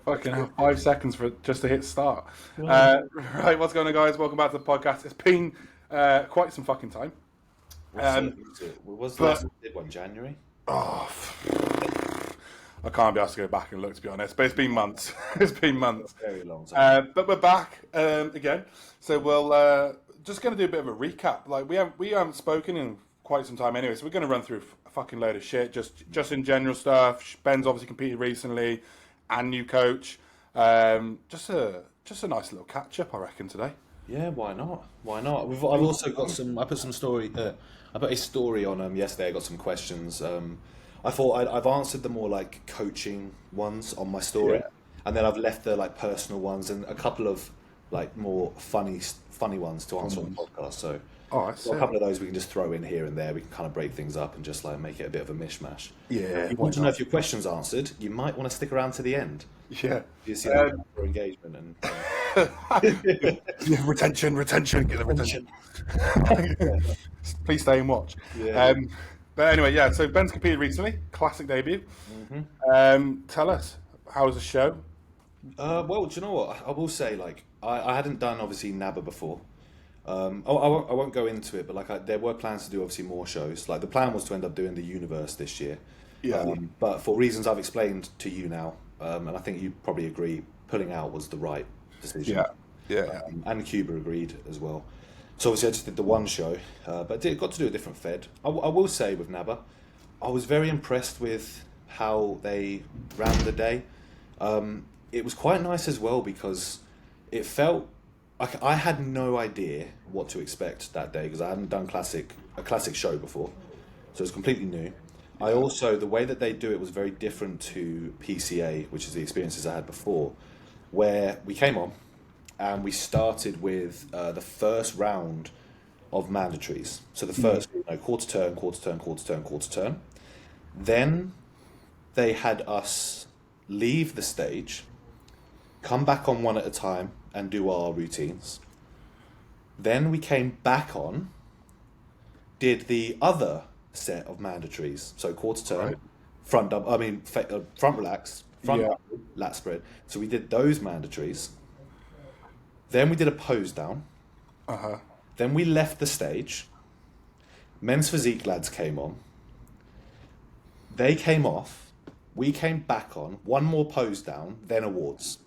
Fucking hell, 5 seconds for just to hit start. Wow. Right, what's going on, guys? Welcome back to the podcast. It's been quite some fucking time. What was the last time we did one? January? Oh, I can't be asked to go back and look, to be honest. But it's been months. It's been months. Very long time. But we're back again. So we'll just going to do a bit of a recap. Like we haven't spoken in quite some time anyway. So we're going to run through a fucking load of shit, just in general stuff. Ben's obviously competed recently, and new coach. Just a nice little catch up, I reckon, today. Yeah, why not? Why not? I've also got some. I put some story. I put a story on yesterday. I got some questions. I thought I've answered the more like coaching ones on my story, and then I've left the like personal ones and a couple of like more funny ones to answer on the podcast. So a couple of those we can just throw in here and there. We can kind of break things up and just like make it a bit of a mishmash. Yeah. If you want to know if your question's answered, you might want to stick around to the end. Yeah. You see that for engagement and retention, get the retention. Please stay and watch. Yeah. But anyway, yeah. So Ben's competed recently, classic debut. Tell us, how was the show? Well, do you know what? I will say, like, I hadn't done obviously NABBA before. I won't go into it, but like, there were plans to do obviously more shows. Like, the plan was to end up doing the Universe this year. Yeah. But for reasons I've explained to you now, and I think you probably agree, pulling out was the right decision. Yeah. And Cuba agreed as well. So obviously I just did the one show, but got to do a different Fed. I will say with NABBA, I was very impressed with how they ran the day. It was quite nice as well because it felt like I had no idea what to expect that day because I hadn't done a classic show before, so it was completely new. I also, the way that they do it was very different to PCA, which is the experiences I had before, where we came on and we started with the first round of mandatories. So the first, quarter turn. Then they had us leave the stage, come back on one at a time and do our routines. Then we came back on, did the other set of mandatories. So quarter turn, front relax, lat spread. So we did those mandatories. Then we did a pose down. Then we left the stage. Men's physique lads came on. They came off. We came back on. One more pose down, then awards.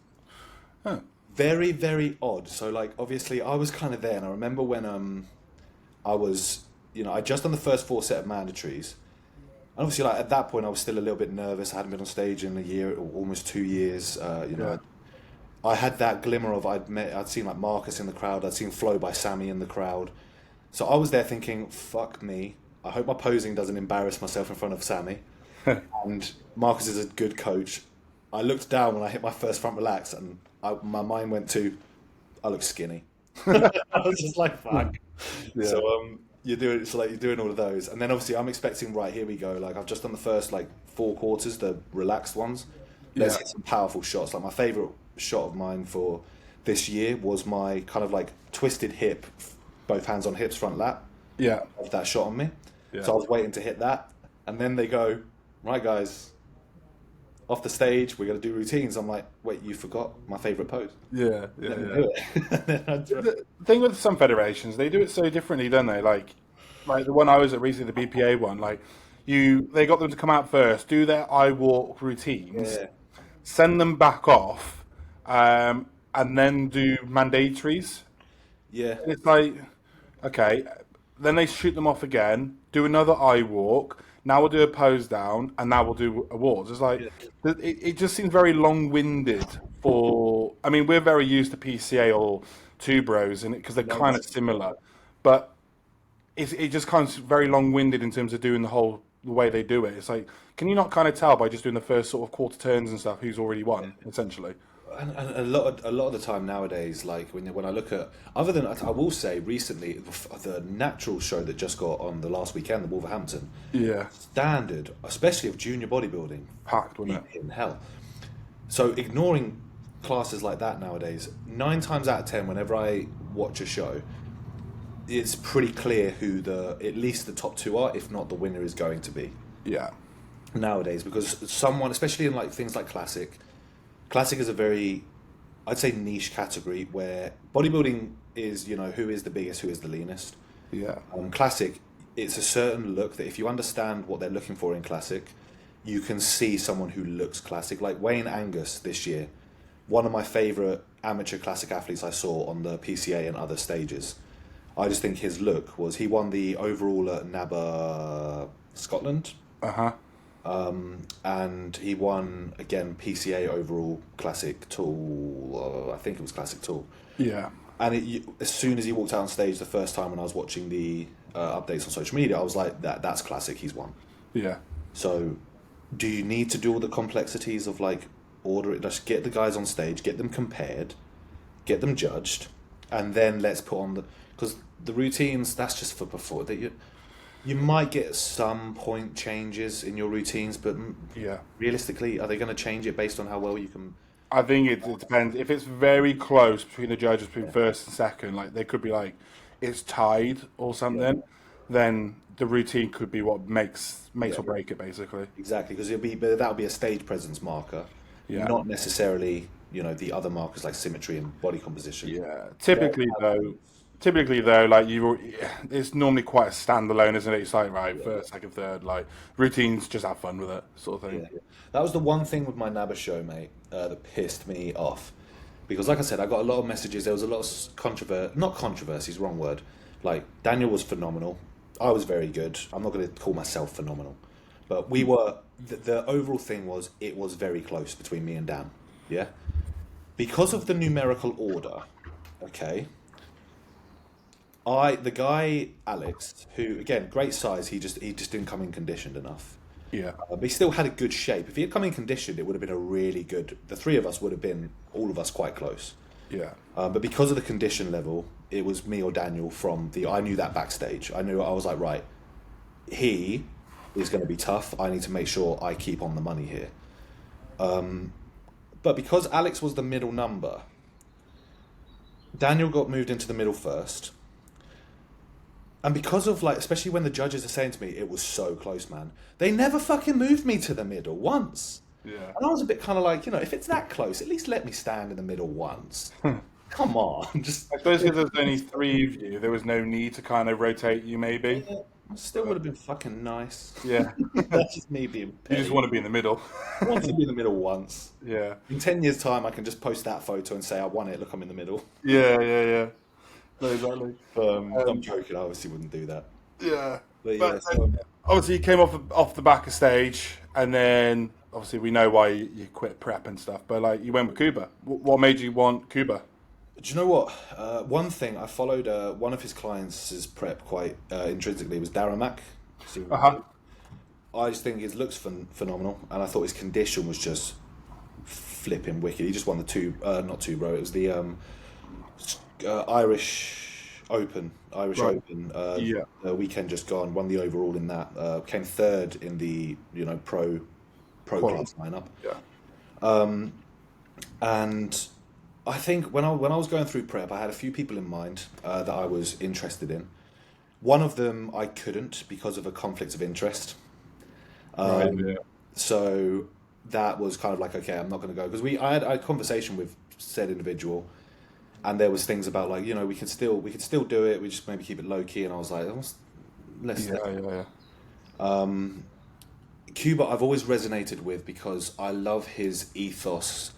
Very, very odd. So like obviously I was kind of there, and I remember when I was, I just done the first 4 set of mandatories. And obviously like at that point I was still a little bit nervous. I hadn't been on stage in a year, or almost 2 years. I had that glimmer of I'd seen like Marcus in the crowd, I'd seen Flow by Sammy in the crowd. So I was there thinking, fuck me, I hope my posing doesn't embarrass myself in front of Sammy. And Marcus is a good coach. I looked down when I hit my first front relax and my mind went to, I look skinny. I was just like, fuck. Yeah. So you're doing all of those. And then obviously I'm expecting, right, here we go. Like I've just done the first like 4 quarters, the relaxed ones. Let's hit some powerful shots. Like my favourite shot of mine for this year was my kind of like twisted hip, both hands on hips, front lat. Yeah. Of that shot on me. Yeah. So I was waiting to hit that. And then they go, right guys, off the stage, we're going to do routines. I'm like, wait, you forgot my favourite pose. Yeah. The thing with some federations, they do it so differently, don't they? Like the one I was at recently, the BPA one, like they got them to come out first, do their eye walk routines, send them back off, and then do mandatories. Yeah. And it's like, okay, then they shoot them off again, do another eye walk. Now we'll do a pose down, and now we'll do awards. It's like it just seems very long-winded. We're very used to PCA or Two Bros, and because they're kind of similar, but it just kind of very long-winded in terms of doing the way they do it. It's like, can you not kind of tell by just doing the first sort of quarter turns and stuff who's already won, essentially? And a lot of the time nowadays, like when I look at, other than I will say recently, the natural show that just got on the last weekend, the Wolverhampton, standard, especially of junior bodybuilding, packed, wasn't it? In hell. So ignoring classes like that nowadays, 9 times out of 10, whenever I watch a show, it's pretty clear who at least the top 2 are, if not the winner is going to be. Yeah. nowadays because someone, especially in like things like classic is a very, I'd say, niche category where bodybuilding is, who is the biggest, who is the leanest. Yeah. Classic, it's a certain look that if you understand what they're looking for in classic, you can see someone who looks classic. Like Wayne Angus this year, one of my favourite amateur classic athletes I saw on the PCA and other stages. I just think his look was, he won the overall at NABBA Scotland, Uh huh. and he won again PCA overall classic tool. I think it was classic tool. Yeah. And as soon as he walked out on stage the first time when I was watching the updates on social media, I was like, that's classic. He's won. Yeah. So, do you need to do all the complexities of like order it? Just get the guys on stage, get them compared, get them judged, and then let's put on because the routines, that's just for before that you might get some point changes in your routines, but Yeah. realistically, are they going to change it based on how well you can? I think it depends. If it's very close between the judges, between first and second, like they could be like it's tied or Yeah, something, then the routine could be what makes yeah, or break it, basically. exactly. Because but that'll be a stage presence marker, Yeah. not necessarily the other markers like symmetry and body composition. Yeah. They'll have Typically though, like it's normally quite a standalone, isn't it? It's like right, yeah, first, second, third, like routines, just have fun with it, sort of thing. yeah. That was the one thing with my NABBA show, mate, that pissed me off. Because, like I said, I got a lot of messages. There was a lot of not controversies, wrong word. Like, Daniel was phenomenal. I was very good. I'm not going to call myself phenomenal. But the overall thing was, it was very close between me and Dan. Yeah? Because of the numerical order, okay, the guy, Alex, who, again, great size, he just didn't come in conditioned enough. Yeah. But he still had a good shape. If he had come in conditioned, it would have been a really good. The three of us would have been, all of us, quite close. Yeah. But because of the condition level, it was me or Daniel from the. I knew that backstage. I was like, right, he is going to be tough. I need to make sure I keep on the money here. But because Alex was the middle number, Daniel got moved into the middle first. And because of like, especially when the judges are saying to me, it was so close, man. They never fucking moved me to the middle once. Yeah. And I was a bit kind of like, if it's that close, at least let me stand in the middle once. Come on, just I suppose because there's only three of you, there was no need to kind of rotate you, maybe. still would have been fucking nice. Yeah. That's just me being You just petty. want to be in the middle. I want to be in the middle once. Yeah. In 10 years' time, I can just post that photo and say I won it. Look, I'm in the middle. Yeah. Yeah. Yeah. No, exactly. I'm joking. I obviously wouldn't do that. Yeah. But yeah, But obviously, you came off the back of stage, and then obviously we know why you quit prep and stuff. But like, you went with Kuba. What made you want Kuba? do you know what? One thing I followed one of his clients' prep quite intrinsically was Daramac. Uh huh. I just think his looks phenomenal, and I thought his condition was just flipping wicked. He just won the not two, bro. It was the Irish Right. Open. Yeah. The weekend just gone, won the overall in that. Came third in the pro Quali. class lineup. Yeah. And I think when I was going through prep, I had a few people in mind that I was interested in. One of them I couldn't because of a conflict of interest. Right. Yeah. So that was kind of like, okay, I'm not going to go because I had a conversation with said individual, and there was things about like we can still do it. We just maybe keep it low key, and I was like, let's. Yeah. Yeah. Cuba, I've always resonated with because I love his ethos,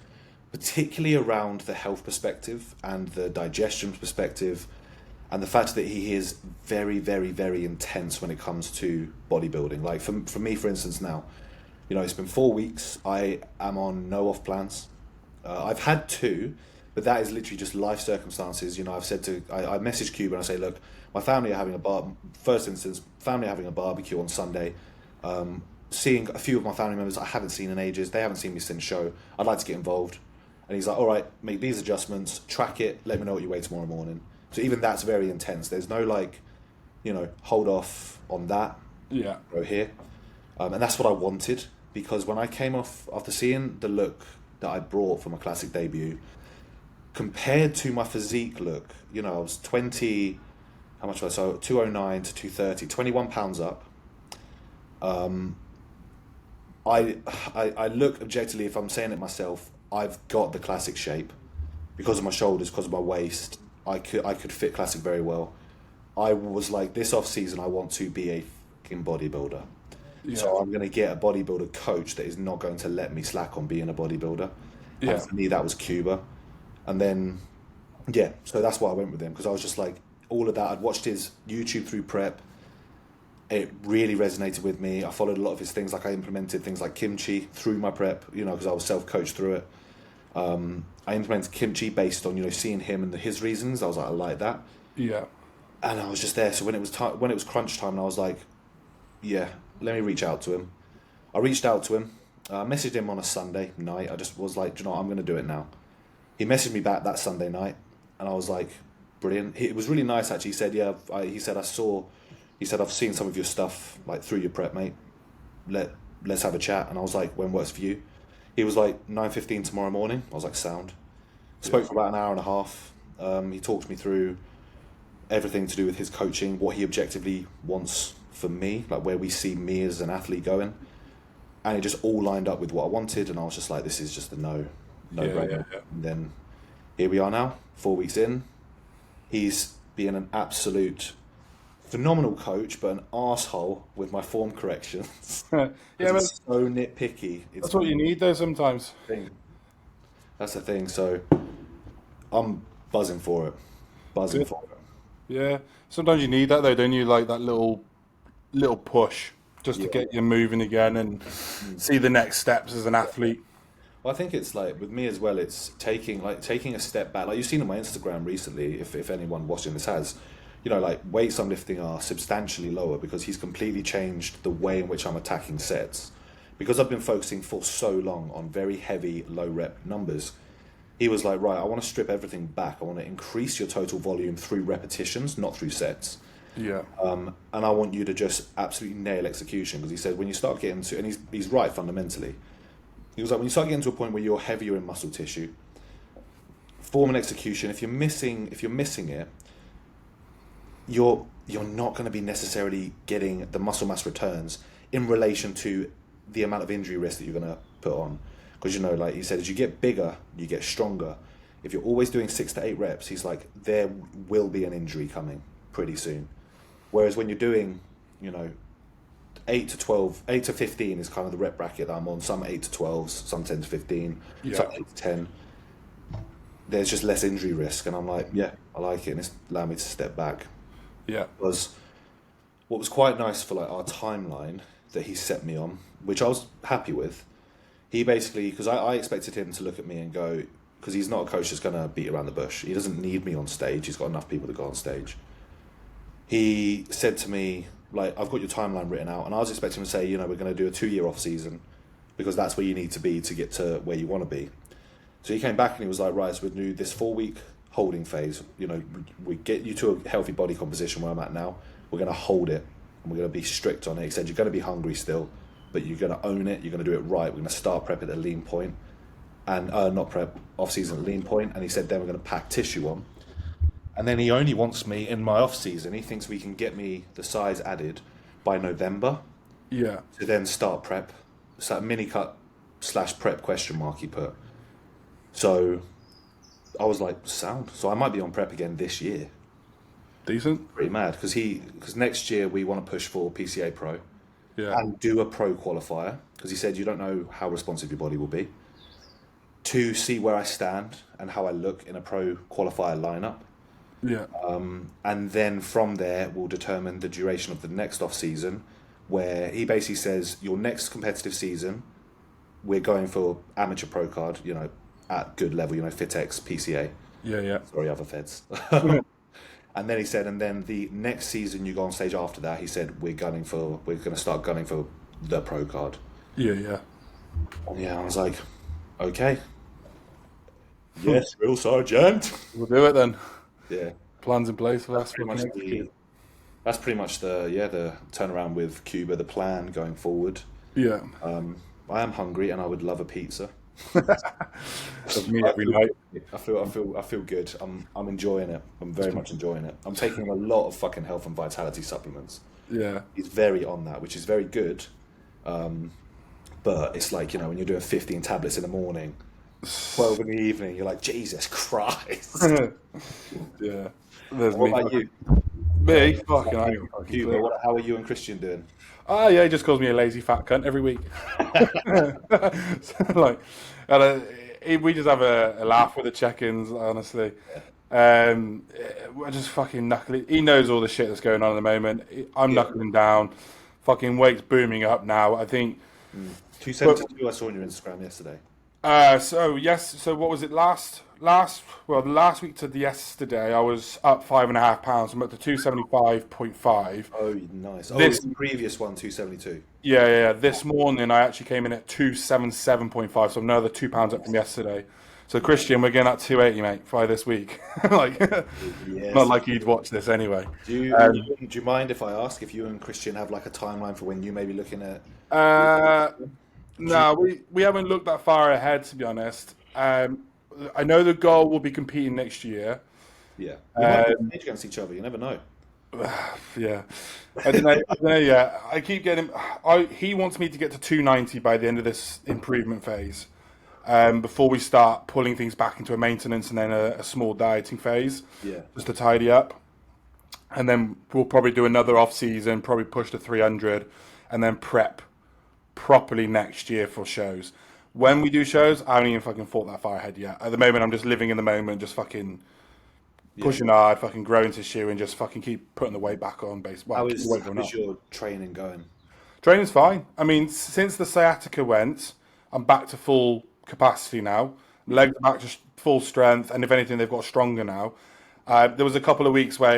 particularly around the health perspective and the digestion perspective, and the fact that he is very, very, very intense when it comes to bodybuilding. Like for me, for instance, now, it's been 4 weeks. I am on no off plans. I've had two, but that is literally just life circumstances. I've said I messaged Cuba and I say, look, my family are having first instance, family are having a barbecue on Sunday. Seeing a few of my family members I haven't seen in ages. They haven't seen me since show. I'd like to get involved. And he's like, all right, make these adjustments, track it, let me know what you weigh tomorrow morning. So even that's very intense. There's no like, hold off on that. Yeah. Go here. And that's what I wanted because when I came off, after seeing the look that I brought for my classic debut, compared to my physique look, I was 20, how much was I? So 209 to 230, 21 pounds up. I look objectively, if I'm saying it myself, I've got the classic shape because of my shoulders, because of my waist. I could fit classic very well. I was like, this off season, I want to be a fucking bodybuilder. Yeah, So I'm going to get a bodybuilder coach that is not going to let me slack on being a bodybuilder. And yeah, for me, that was Cuba. And then, yeah, so that's why I went with him because I was just like, all of that. I'd watched his YouTube through prep. It really resonated with me. I followed a lot of his things, like I implemented things like kimchi through my prep, because I was self-coached through it. I implemented kimchi based on, seeing him and his reasons. I was like, I like that. yeah, And I was just there. So when it was time, when it was crunch time, and I was like, yeah, let me reach out to him. I reached out to him, messaged him on a Sunday night. I just was like, do you know what, I'm going to do it now. He messaged me back that Sunday night, and I was like, brilliant. It was really nice actually. He said, yeah, he said, I've seen some of your stuff like through your prep, mate. Let's have a chat. And I was like, when works for you? He was like 9:15 tomorrow morning. I was like, sound. yeah, Spoke for about an hour and a half. He talked me through everything to do with his coaching, what he objectively wants for me, like where we see me as an athlete going, and it just all lined up with what I wanted. And I was just like, this is just a no yeah, brainer. yeah, And then here we are now, 4 weeks in. He's being an absolute phenomenal coach, but an asshole with my form corrections. yeah. Yeah, Because but he's so nitpicky. It's that's what you need though sometimes. the thing. That's the thing. So I'm buzzing for it. Buzzing Good. for it. Yeah, sometimes you need that though, don't you? Like that little push just to Yeah. get you moving again and see the next steps as an athlete. Well, I think it's like with me as well. It's taking a step back. Like you've seen on my Instagram recently. If anyone watching this has, like weights I'm lifting are substantially lower because he's completely changed the way in which I'm attacking sets. Because I've been focusing for so long on very heavy low rep numbers. He was like, right, I want to strip everything back. I want to increase your total volume through repetitions, not through sets. Yeah, And I want you to just absolutely nail execution. Because he said when you start getting to, and he's right fundamentally. He was like, when you start getting to a point where you're heavier in muscle tissue, form and execution, if you're missing it, you're not going to be necessarily getting the muscle mass returns in relation to the amount of injury risk that you're going to put on. Because like he said, as you get bigger, you get stronger. If you're always doing 6 to 8 reps, he's like, there will be an injury coming pretty soon. Whereas when you're doing, 8 to 12, 8 to 15 is kind of the rep bracket that I'm on. Some 8 to 12s, some 10 to 15, some yeah, 8 to 10. There's just less injury risk. And I'm like, yeah, I like it. And it's allowed me to step back. yeah, Was what was quite nice for like our timeline that he set me on, which I was happy with. He basically, because I expected him to look at me and go, because he's not a coach that's going to beat around the bush. He doesn't need me on stage. He's got enough people to go on stage. He said to me, like, I've got your timeline written out, and I was expecting him to say, we're going to do a 2-year off season because that's where you need to be to get to where you want to be. So he came back and he was like, right, so we're going to do this 4-week holding phase. We get you to a healthy body composition where I'm at now. We're going to hold it and we're going to be strict on it. He said, you're going to be hungry still, but you're going to own it. You're going to do it right. We're going to start prep at a lean point and not prep, off season at lean point. And he said, then we're going to pack tissue on. And then he only wants me in my off season. He thinks we can get me the size added by November yeah, to then start prep. It's that mini cut / prep question mark he put. So I was like, sound. So I might be on prep again this year. decent. Pretty mad because next year we want to push for PCA Pro Yeah, and do a pro qualifier because he said you don't know how responsive your body will be. To see where I stand and how I look in a pro qualifier lineup. yeah, And then from there we'll determine the duration of the next off season, where he basically says your next competitive season we're going for amateur pro card, at good level, Fitex, PCA, yeah, yeah, sorry, other feds. And then he said, and then the next season you go on stage after that, he said we're going to start gunning for the pro card. yeah, yeah. And yeah, I was like, okay, yes, real sergeant. We'll do it then. Yeah. Plans in place for us. Pretty much that's pretty much the turnaround with Cuba, the plan going forward. Yeah, I am hungry and I would love a pizza. of me I every feel, night. I feel good. I'm enjoying it. I'm very much enjoying it. I'm taking a lot of fucking health and vitality supplements. Yeah, He's very on that, which is very good. But it's like, when you're doing 15 tablets in the morning, 12 in the evening, you're like, Jesus Christ. Yeah, there's What me. about you? Me, fucking, I ain't got a fucking Cuba, clue. how are you and Christian doing? Oh yeah, he just calls me a lazy fat cunt every week. So, like, and, we just have a laugh with the check-ins. Honestly, I just fucking knuckle. He knows all the shit that's going on at the moment. I'm Yeah. knuckling down. Fucking weight's booming up now. I think. But 272, I saw on your Instagram yesterday. so yes, so what was it the last week to yesterday I was up 5.5 pounds. I'm up to 275.5. Oh, nice. Oh, This the previous one, 272. yeah. This morning I actually came in at 277.5, so I'm another £2 up from yesterday. So Christian, we're getting at 280, mate, by this week. Like, not Yes. like you'd watch this anyway. Do you mind if I ask if you and Christian have like a timeline for when you may be looking at? Uh, Do you, no, we haven't looked that far ahead, to be honest. I know the goal will be competing next year. yeah, we might be Um, against each other. You never know. yeah, I don't know. I don't know. Yeah, I keep getting. He wants me to get to 290 by the end of this improvement phase, before we start pulling things back into a maintenance and then a small dieting phase, Yeah. just to tidy up. And then we'll probably do another off season, probably push to 300, and then prep properly next year for shows. When we do shows, I haven't even fucking thought that far ahead yet. At the moment, I'm just living in the moment, just fucking Yeah. pushing hard, fucking growing to shoe, and just fucking keep putting the weight back on. Well, How keep the is weight how going is up. your training going? Training's fine. I mean, since the sciatica went, I'm back to full capacity now. Legs are back to full strength, and if anything, they've got stronger now. There was a couple of weeks where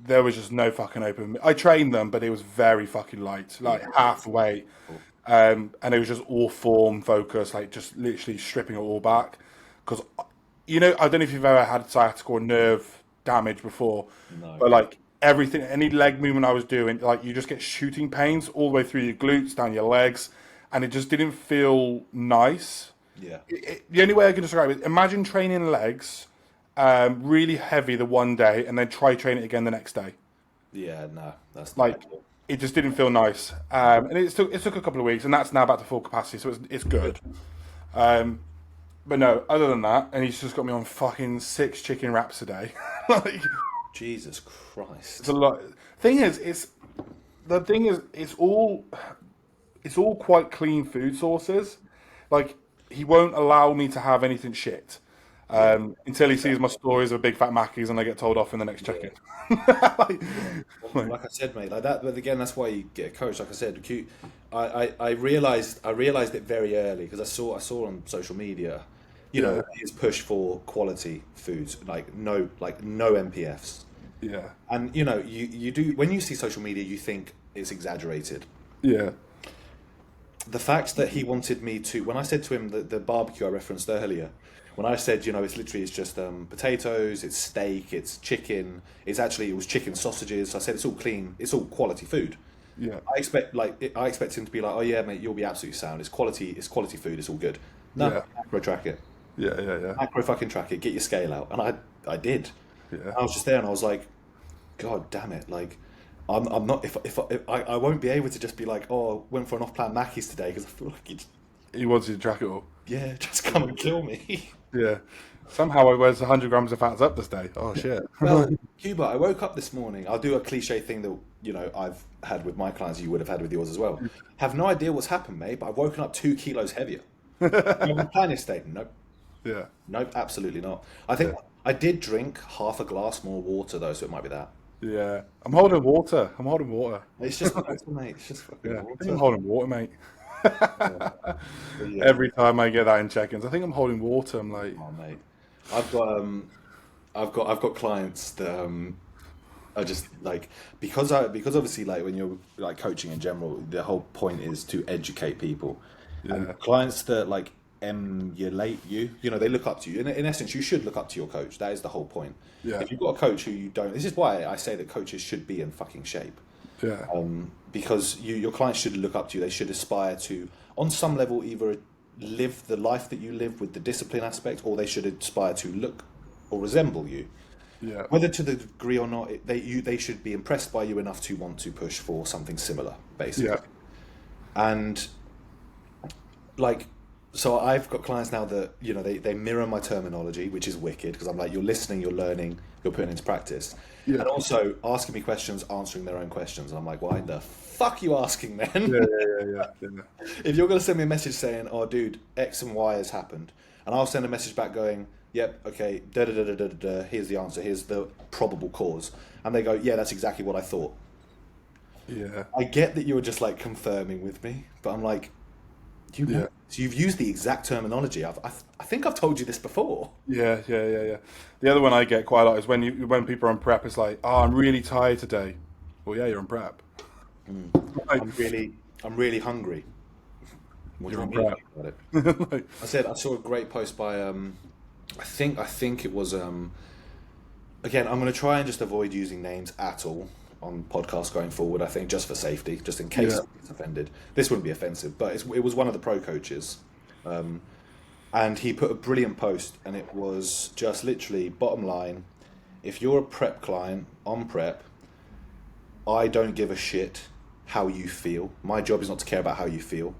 there was just no fucking open. I trained them, but it was very fucking light, like half weight, and it was just all form focus, like just literally stripping it all back. Because I don't know if you've ever had sciatica or nerve damage before, No. but like everything, any leg movement I was doing, like you just get shooting pains all the way through your glutes, down your legs, and it just didn't feel nice. Yeah. The only way I can describe it, imagine training legs really heavy the one day and then try training it again the next day. Yeah. No, that's not Like ideal. it just didn't feel nice, and it took a couple of weeks, and that's now back to full capacity, so it's good. Um, but no, other than that, and he's just got me on fucking 6 chicken wraps a day. Like Jesus it's Christ. a lot. The thing is, it's all quite clean food sources. Like he won't allow me to have anything shit. Yeah. Until he sees my stories of big fat Mackies and I get told off in the next Yeah. check-in. like, like, Like I said, mate, like that. But again, that's why you get a coach. Like I said, I realized it very early because I saw on social media, yeah, his push for quality foods, like no MPFs, yeah, and you do when you see social media, you think it's exaggerated. yeah, The fact that he wanted me to, when I said to him the barbecue I referenced earlier, when I said, it's just potatoes, it's steak, it's chicken, it was chicken sausages. I said it's all clean, it's all quality food. yeah, I expect him to be like, oh yeah, mate, you'll be absolutely sound. It's quality food. It's all good. No, yeah, macro track it, yeah, macro fucking track it. Get your scale out, and I did. yeah, I was just there, and I was like, God damn it, like. I'm not if I won't be able to just be like, oh, went for an off-plan Mackey's today because I feel like He wants you to track it all. yeah, just come and kill me. Yeah. Somehow I was 100 grams of fats up this day. Oh shit. Well, Cuba, I woke up this morning. I'll do a cliche thing that I've had with my clients. You would have had with yours as well. Have no idea what's happened, mate. But I've woken up 2 kilos heavier. I'm planning state. Nope, Yeah. nope, absolutely not. I think Yeah. I did drink half a glass more water though, so it might be that. Yeah. I'm holding water. It's just water, mate. It's just fucking Yeah. I think I'm water. holding water, mate. Yeah. But yeah. Every time I get that in check-ins, I think I'm holding water. I'm like, Oh, mate. I've got I've got clients that are just like because obviously like when you're like coaching in general, the whole point is to educate people. yeah, And clients that like emulate you, they look up to you. In essence, you should look up to your coach. That is the whole point. yeah, If you've got a coach who you don't, this is why I say that coaches should be in fucking shape. yeah, Because your clients should look up to you. They should aspire to, on some level, either live the life that you live with the discipline aspect, or they should aspire to look or resemble you. yeah, Whether to the degree or not, they should be impressed by you enough to want to push for something similar, basically. yeah, And like, so I've got clients now that, they mirror my terminology, which is wicked because I'm like, you're listening, you're learning, you're putting it into practice. Yeah. And also asking me questions, answering their own questions. And I'm like, why the fuck you asking Yeah, then? yeah. If you're going to send me a message saying, oh, dude, X and Y has happened, and I'll send a message back going, yep, okay, da da da da da da, here's the answer, here's the probable cause. And they go, yeah, that's exactly what I thought. Yeah. I get that you were just like confirming with me, but I'm like, Yeah. you've used the exact terminology. I think I've told you this before. Yeah. The other one I get quite a lot is when people are on prep, it's like, oh, I'm really tired today. Well, yeah, you're on prep. Like, I'm really hungry. What do you you're on want me to prep. do about it? Like, I saw a great post by I think it was again, I'm going to try and just avoid using names at all on podcasts going forward. I think just for safety, just in case yeah. someone gets offended. This wouldn't be offensive, but it was one of the pro coaches, and he put a brilliant post, and it was just literally bottom line: if you're a prep client on prep, I don't give a shit how you feel. My job is not to care about how you feel.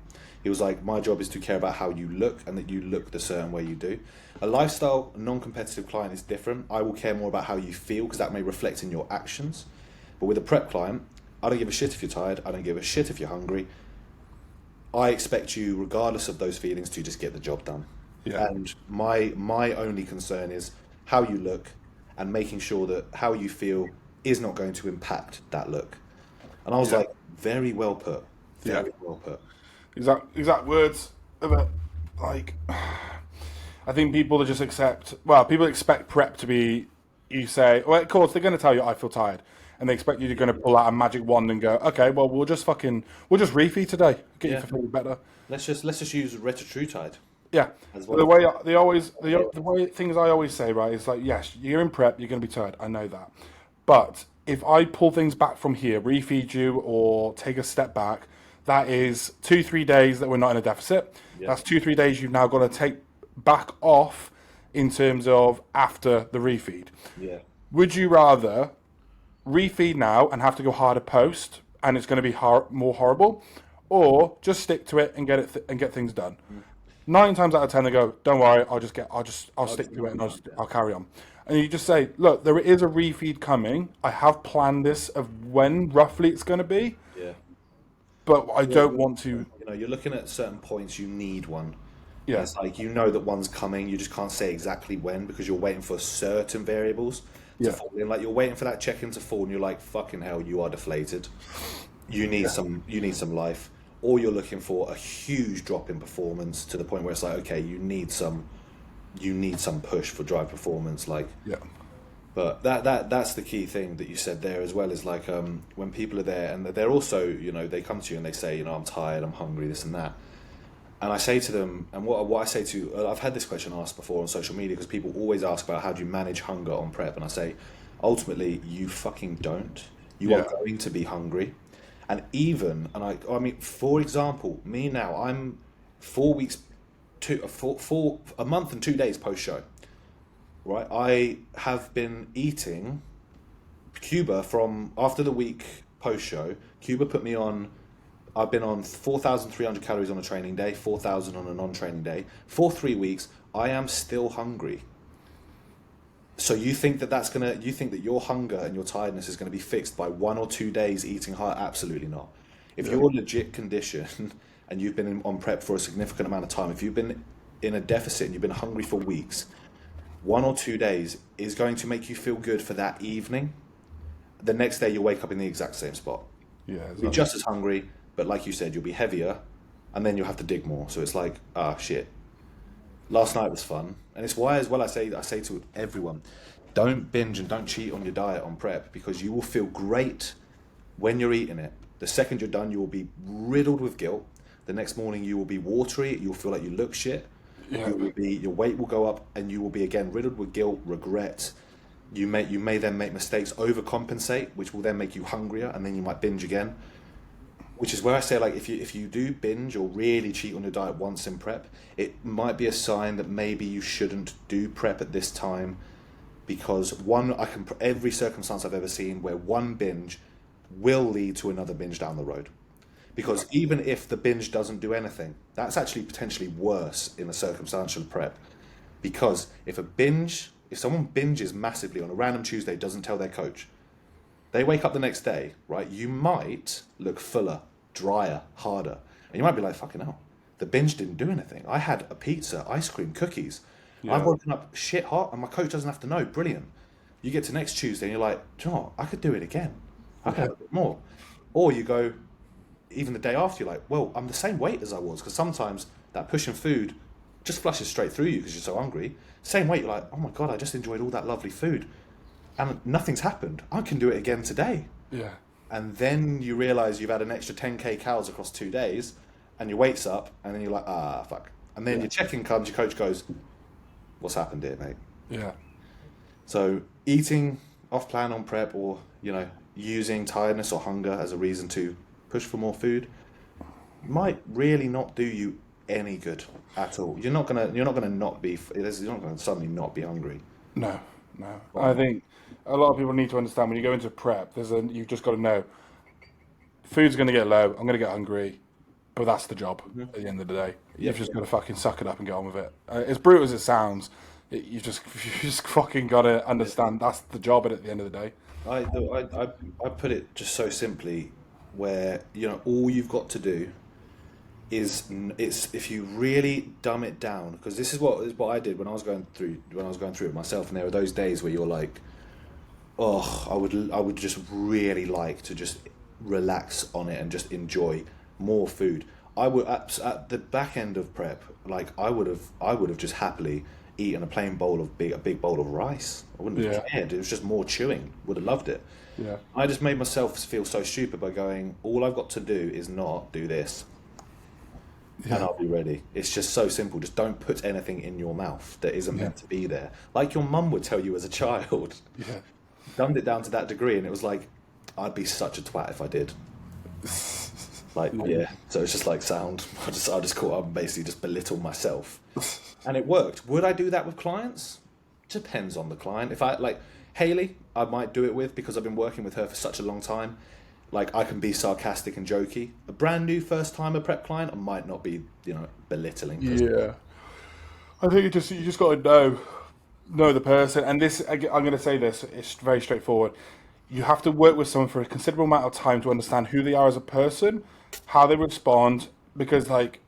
He was like, my job is to care about how you look and that you look the certain way you do. A lifestyle, non-competitive client is different. I will care more about how you feel because that may reflect in your actions. But with a prep client, I don't give a shit if you're tired. I don't give a shit if you're hungry. I expect you, regardless of those feelings, to just get the job done. Yeah. And my only concern is how you look and making sure that how you feel is not going to impact that look. And I was Yeah. like, very well put. Yeah. Very well put. Exact words of it. Like, I think people just accept. Well, people expect prep to be. You say, well, of course they're going to tell you I feel tired, and they expect you to going to pull out a magic wand and go, okay, well we'll just refeed today, get you Yeah. to feel better. Let's just use retatrutide Yeah. as But the well. way they always the way things I always say, right, is like, yes, you're in prep, you're going to be tired. I know that, but if I pull things back from here, refeed you or take a step back, that is 2-3 days that we're not in a deficit. Yeah. That's 2-3 days you've now got to take back off in terms of after the refeed. Yeah. Would you rather refeed now and have to go harder post, and it's going to be more horrible, or just stick to it and get things done? 9 times out of 10, they go, "Don't worry, I'll stick to it and I'll carry on." And you just say, "Look, there is a refeed coming. I have planned this of when roughly it's going to be, Yeah. but I don't You're, want to." you're looking at certain points you need one. And Yeah, it's like you know that one's coming, you just can't say exactly when because you're waiting for certain variables to yeah, fall in. Like you're waiting for that check-in to fall and you're like, fucking hell, you are deflated. You need some life. Or you're looking for a huge drop in performance to the point where it's like, okay, you need some push for drive performance. Like yeah, but that's the key thing that you said there as well is like when people are there and they're also they come to you and they say I'm tired, I'm hungry, this and that, and I say to them, and what I say to I've had this question asked before on social media because people always ask about how do you manage hunger on prep, and I say ultimately you fucking don't. You are yeah, going to be hungry, and I mean for example me now I'm 4 weeks for a month and 2 days post show. Right, I have been eating Cuba from after the week post show. Cuba put me on. I've been on 4,300 calories on a training day, 4,000 on a non-training day. For 3 weeks, I am still hungry. So you think you think that your hunger and your tiredness is gonna be fixed by 1 or 2 days eating hard? Absolutely not. If yeah, you're legit conditioned and you've been on prep for a significant amount of time, if you've been in a deficit and you've been hungry for weeks, 1 or 2 days is going to make you feel good for that evening. The next day you'll wake up in the exact same spot. yeah. You'll be Exactly. just as hungry, but like you said, you'll be heavier, and then you'll have to dig more. So it's like, shit. Last night was fun, and it's why as well I say to everyone, don't binge and don't cheat on your diet on prep because you will feel great when you're eating it. The second you're done, you will be riddled with guilt. The next morning you will be watery. You'll feel like you look shit. Yeah, Your weight will go up, and you will be again riddled with guilt, regret. You may then make mistakes, overcompensate, which will then make you hungrier, and then you might binge again. Which is where I say, like, if you do binge or really cheat on your diet once in prep, it might be a sign that maybe you shouldn't do prep at this time, because every circumstance I've ever seen where one binge will lead to another binge down the road. Because even if the binge doesn't do anything, that's actually potentially worse in a circumstantial prep. Because if someone binges massively on a random Tuesday, doesn't tell their coach, they wake up the next day, right? You might look fuller, drier, harder. And you might be like, fucking hell, the binge didn't do anything. I had a pizza, ice cream, cookies. I've Yeah. woken up shit hot and my coach doesn't have to know. Brilliant. You get to next Tuesday and you're like, do you know what? I could do it again. I could Yeah. have a bit more. Or you go, even the day after, you're like, well, I'm the same weight as I was. Because sometimes that pushing food just flushes straight through you because you're so hungry. Same weight, you're like, oh my God, I just enjoyed all that lovely food. And nothing's happened. I can do it again today. Yeah. And then you realize you've had an extra 10k calories across 2 days and your weight's up. And then you're like, ah, fuck. And then Yeah. your check-in comes, your coach goes, what's happened here, mate? Yeah. So eating off plan on prep, or using tiredness or hunger as a reason to push for more food, might really not do you any good at all. You're not gonna not be you're not gonna suddenly not be hungry. No, no. I Right. think a lot of people need to understand when you go into prep, you've just got to know food's going to get low. I'm going to get hungry, but that's the job at the end of the day. You've Yep. just got to fucking suck it up and get on with it. As brutal as it sounds, you just fucking got to understand that's the job at the end of the day. I put it just so simply, where all you've got to do it's if you really dumb it down, because this is what I did when I was going through it myself, and there are those days where you're like, oh, I would just really like to just relax on it and just enjoy more food. I would at the back end of prep, like I would have just happily eaten a big bowl of rice. I wouldn't Yeah, have cared. It was just more chewing. Would have loved it. yeah, I just made myself feel so stupid by going, all I've got to do is not do this, and yeah, I'll be ready. It's just so simple. Just don't put anything in your mouth that isn't yeah, meant to be there. Like your mum would tell you as a child. yeah. Dumbed it down to that degree, and it was like, I'd be such a twat if I did. Like, yeah. So it's just like sound. I just caught up and basically just belittle myself, and it worked. Would I do that with clients? Depends on the client. If I like Haley, I might do it with, because I've been working with her for such a long time. Like, I can be sarcastic and jokey. A brand new first timer prep client, I might not be, belittling. Yeah. I think you just got to know the person, and this I'm going to say this. It's very straightforward. You have to work with someone for a considerable amount of time to understand who they are as a person, how they respond, because like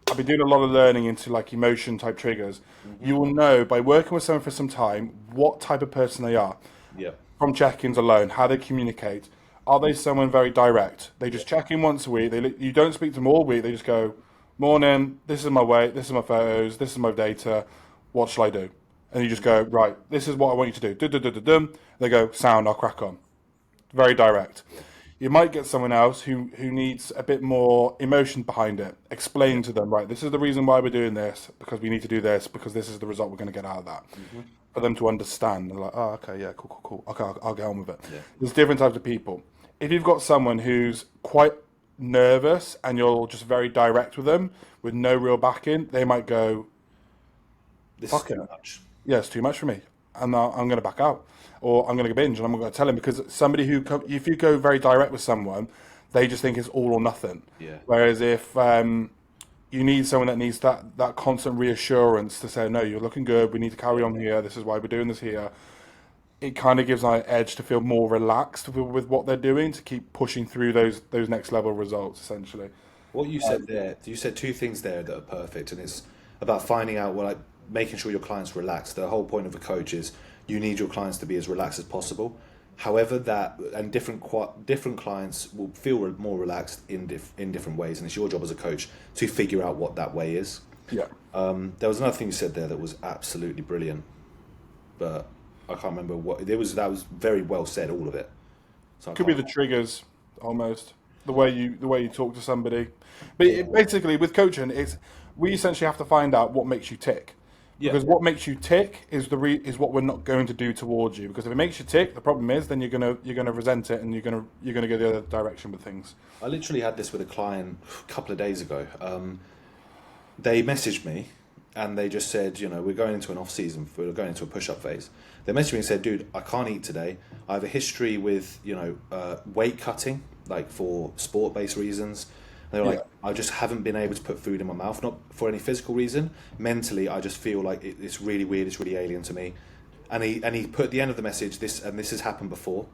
I've been doing a lot of learning into like emotion type triggers. You will know by working with someone for some time what type of person they are Yep. from check-ins alone, how they communicate. Are they someone very direct? They just check in once a week. You don't speak to them all week. They just go, "Morning. This is my weight. This is my photos. This is my data. What shall I do?" And you just go, "Right. This is what I want you to do." Dum. They go, "Sound. I'll crack on." Very direct. You might get someone else who needs a bit more emotion behind it. Explain to them, right, this is the reason why we're doing this, because we need to do this, because this is the result we're going to get out of that. For them to understand. They're like, oh, okay, yeah, cool. Okay, I'll get on with it. Yeah. There's different types of people. If you've got someone who's quite nervous and you're just very direct with them with no real backing, they might go, This is fuck it. too much. Yeah, it's too much for me, and I'm going to back out, or I'm going to binge, and I'm not going to tell him, because somebody if you go very direct with someone, they just think it's all or nothing. Yeah. Whereas if you need someone that needs that constant reassurance to say, no, you're looking good, we need to carry on here, this is why we're doing this here, it kind of gives an edge to feel more relaxed with what they're doing, to keep pushing through those next level results, essentially. What you said there, you said two things there that are perfect, and it's about finding out, well, like making sure your clients relax. The whole point of a coach is you need your clients to be as relaxed as possible. However, different clients will feel more relaxed in different ways, and it's your job as a coach to figure out what that way is. Yeah. There was another thing you said there that was absolutely brilliant, but I can't remember what it was. That was very well said, all of it. So I Could be can't. the triggers, almost the way you talk to somebody. But Yeah. basically, with coaching, we essentially have to find out what makes you tick, Yeah. because what makes you tick is what we're not going to do towards you. Because if it makes you tick, the problem is then you're gonna resent it, and you're gonna go the other direction with things. I literally had this with a client a couple of days ago. They messaged me and they just said, we're going into an off season, we're going into a push up phase. They messaged me and said, dude, I can't eat today. I have a history with, weight cutting, like for sport based reasons. They were like, Yeah. I just haven't been able to put food in my mouth, not for any physical reason. Mentally, I just feel like it's really weird, it's really alien to me. And he put at the end of the message, this has happened before.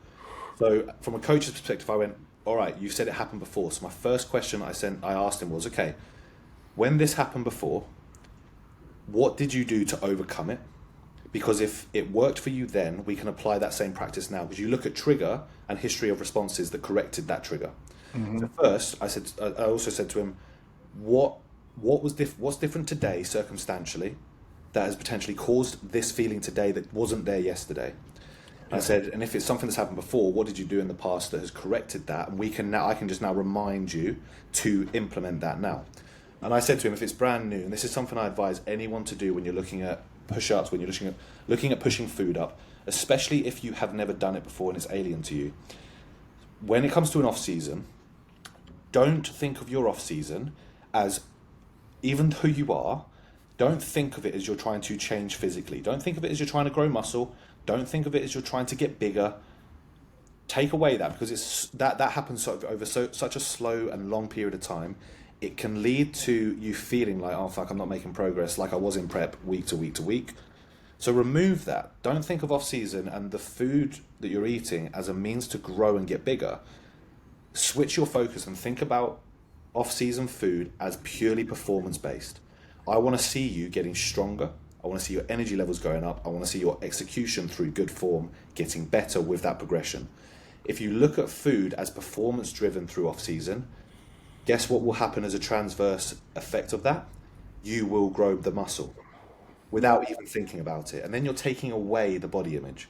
So from a coach's perspective, I went, all right, you said it happened before. So my first question I asked him was, okay, when this happened before, what did you do to overcome it? Because if it worked for you then, we can apply that same practice now. Because you look at trigger and history of responses that corrected that trigger. So first, I also said to him, what's different today circumstantially that has potentially caused this feeling today that wasn't there yesterday? I said, and if it's something that's happened before, what did you do in the past that has corrected that? And I can just now remind you to implement that now. And I said to him, if it's brand new, and this is something I advise anyone to do when you're looking at push-ups, when you're looking at pushing food up, especially if you have never done it before and it's alien to you. When it comes to an off-season, don't think of your off-season as, even though you are, don't think of it as you're trying to change physically. Don't think of it as you're trying to grow muscle. Don't think of it as you're trying to get bigger. Take away that, because that happens over such a slow and long period of time. It can lead to you feeling like, oh fuck, I'm not making progress like I was in prep week to week to week. So remove that. Don't think of off-season and the food that you're eating as a means to grow and get bigger. Switch your focus and think about off-season food as purely performance-based. I want to see you getting stronger. I want to see your energy levels going up. I want to see your execution through good form getting better with that progression. If you look at food as performance-driven through off-season, guess what will happen as a transverse effect of that? You will grow the muscle without even thinking about it. And then you're taking away the body image.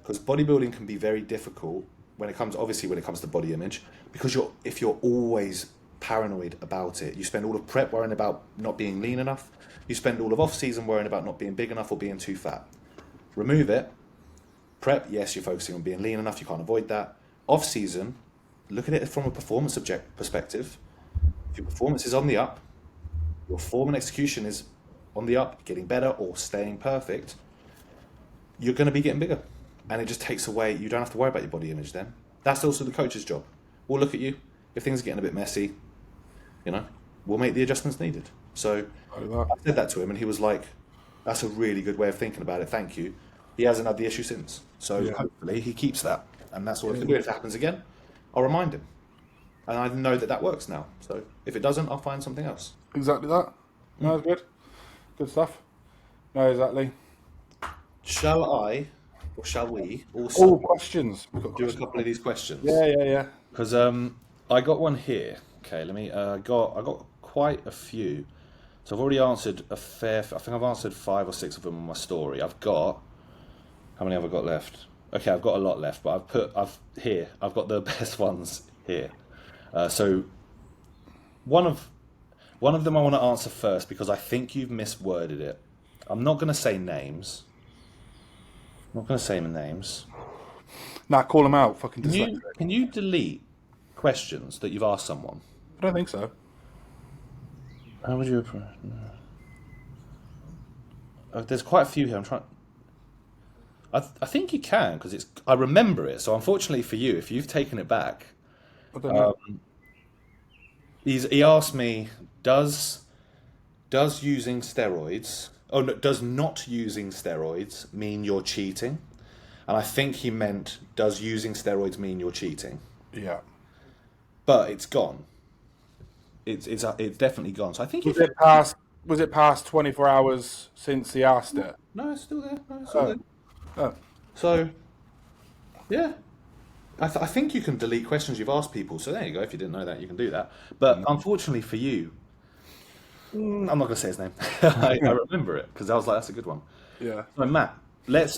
Because bodybuilding can be very difficult when it comes to body image, because if you're always paranoid about it, you spend all of prep worrying about not being lean enough, you spend all of off-season worrying about not being big enough or being too fat. Remove it. Prep, yes, you're focusing on being lean enough, you can't avoid that. Off-season, look at it from a performance perspective. If your performance is on the up, your form and execution is on the up, getting better or staying perfect, you're going to be getting bigger. And it just takes away, you don't have to worry about your body image then. That's also the coach's job. We'll look at you. If things are getting a bit messy, we'll make the adjustments needed. So I said that to him and he was like, that's a really good way of thinking about it, thank you. He hasn't had the issue since. So hopefully he keeps that. And that's all I can do. If it happens again, I'll remind him. And I know that works now. So if it doesn't, I'll find something else. Exactly that. No, that's good. Good stuff. No, exactly. Shall I, or shall we, also All questions. do a couple of these questions? Yeah. Because I got one here. Okay, let me. I got quite a few. So I've already answered I think I've answered 5 or 6 of them on my story. I've got. How many have I got left? Okay, I've got a lot left, but I've got the best ones here. So one of them I want to answer first because I think you've misworded it. I'm not going to say names. Nah, call them out. Fucking dyslexic. Can you delete questions that you've asked someone? I don't think so. How would you approach? There's quite a few here. I'm trying. I think you can because I remember it. So unfortunately for you, if you've taken it back, I don't know. he asked me, does using steroids? Oh no, does not using steroids mean you're cheating? And I think he meant, does using steroids mean you're cheating? Yeah. But it's gone. It's definitely gone. So I think Was it past 24 hours since he asked it? No, it's still there. There. Oh. So, yeah. I think you can delete questions you've asked people. So there you go. If you didn't know that, you can do that. But unfortunately for you, I'm not going to say his name. I remember it because I was like, that's a good one. Yeah. So Matt,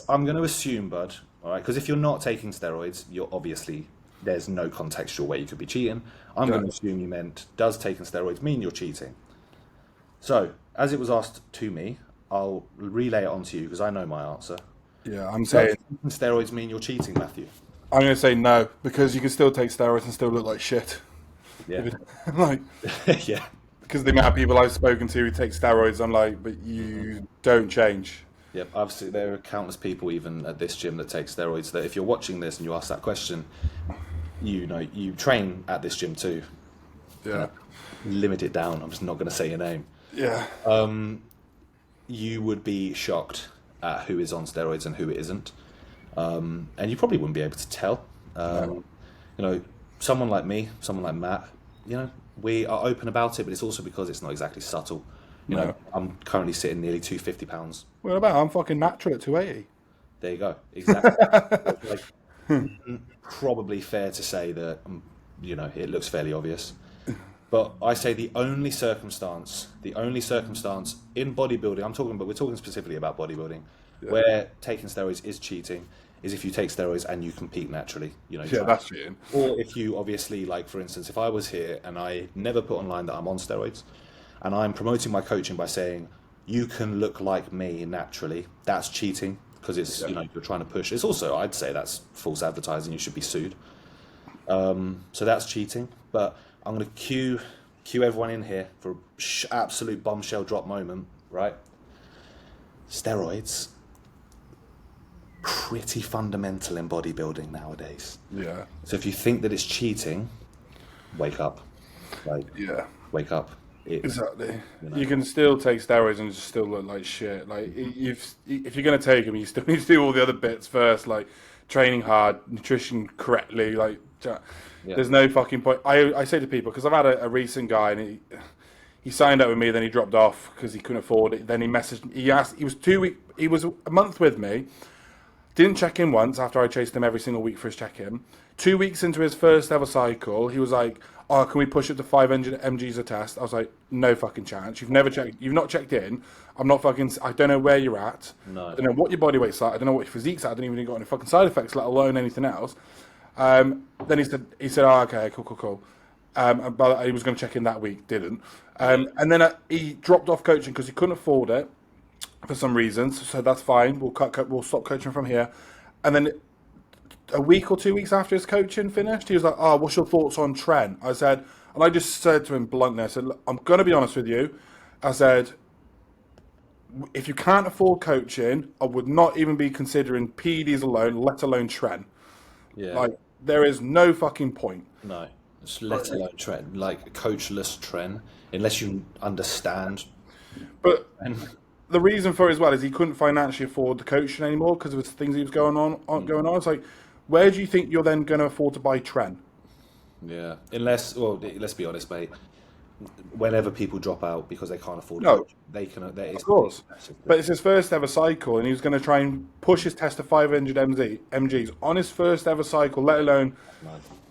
I'm going to assume, bud, all right, because if you're not taking steroids, you're obviously, there's no contextual way you could be cheating. I'm going to assume you meant, does taking steroids mean you're cheating? So, as it was asked to me, I'll relay it onto you because I know my answer. Yeah, I'm saying... Does taking steroids mean you're cheating, Matthew? I'm going to say no, because you can still take steroids and still look like shit. Yeah. Yeah. Because the amount of people I've spoken to who take steroids, I'm like, but you don't change. Yep, obviously there are countless people even at this gym that take steroids that if you're watching this and you ask that question, you train at this gym too. Yeah. limit it down. I'm just not going to say your name. Yeah. You would be shocked at who is on steroids and who isn't, and you probably wouldn't be able to tell. No. You know, someone like me, someone like Matt, you know, we are open about it, but it's also because it's not exactly subtle. You know, No. I'm currently sitting nearly 250 pounds. What about? I'm fucking natural at 280. There you go. Exactly. Like, probably fair to say that, you know, it looks fairly obvious. But I say the only circumstance in bodybuilding, we're talking specifically about bodybuilding, where taking steroids is cheating, is if you take steroids and you compete naturally. You know, Yeah, that's cheating. or if you obviously, like for instance, if I was here and I never put online that I'm on steroids, and I'm promoting my coaching by saying you can look like me naturally, that's cheating because it's you know you're trying to push. It's also, I'd say, that's false advertising. You should be sued. So that's cheating. But I'm going to cue everyone in here for a absolute bombshell drop moment, right? Steroids, pretty fundamental in bodybuilding nowadays. Yeah. So if you think that it's cheating, wake up. Like, Yeah. wake up. Exactly. You know. You can still take steroids and just still look like shit. Like if you're gonna take them, you still need to do all the other bits first, like training hard, nutrition correctly. Like, there's no fucking point. I say to people, because I've had a recent guy and he signed up with me, then he dropped off because he couldn't afford it. Then he messaged. He was he was a month with me. Didn't check in once after I chased him every single week for his check-in. 2 weeks into his first ever cycle, he was like, "Oh, can we push it to 500 mg's a test?" I was like, "No fucking chance. You've never checked. You've not checked in. I'm not fucking. I don't know where you're at. No. I don't know what your body weight's like. I don't know what your physique's at. I don't even got any fucking side effects, let alone anything else." Then he said, "Oh, okay, cool." But he was going to check in that week, didn't. And then he dropped off coaching because he couldn't afford it for some reasons. So that's fine. We'll stop coaching from here. And then a week or 2 weeks after his coaching finished, he was like, "Oh, what's your thoughts on Trent?" I said, and I just said to him bluntly, I said, "Look, I'm going to be honest with you." I said, "If you can't afford coaching, I would not even be considering PEDs alone, let alone Trent. Yeah. Like, there is no fucking point." No. Just let alone trend, like coachless trend, unless you understand. But the reason for it as well is he couldn't financially afford the coaching anymore because of the things he was going on. It's like, where do you think you're then going to afford to buy Trent? Yeah. Unless, well, let's be honest, mate. Whenever people drop out because they can't afford No. it, they can. Of course. But it's his first ever cycle, and he was going to try and push his test to 500 mg's on his first ever cycle, let alone,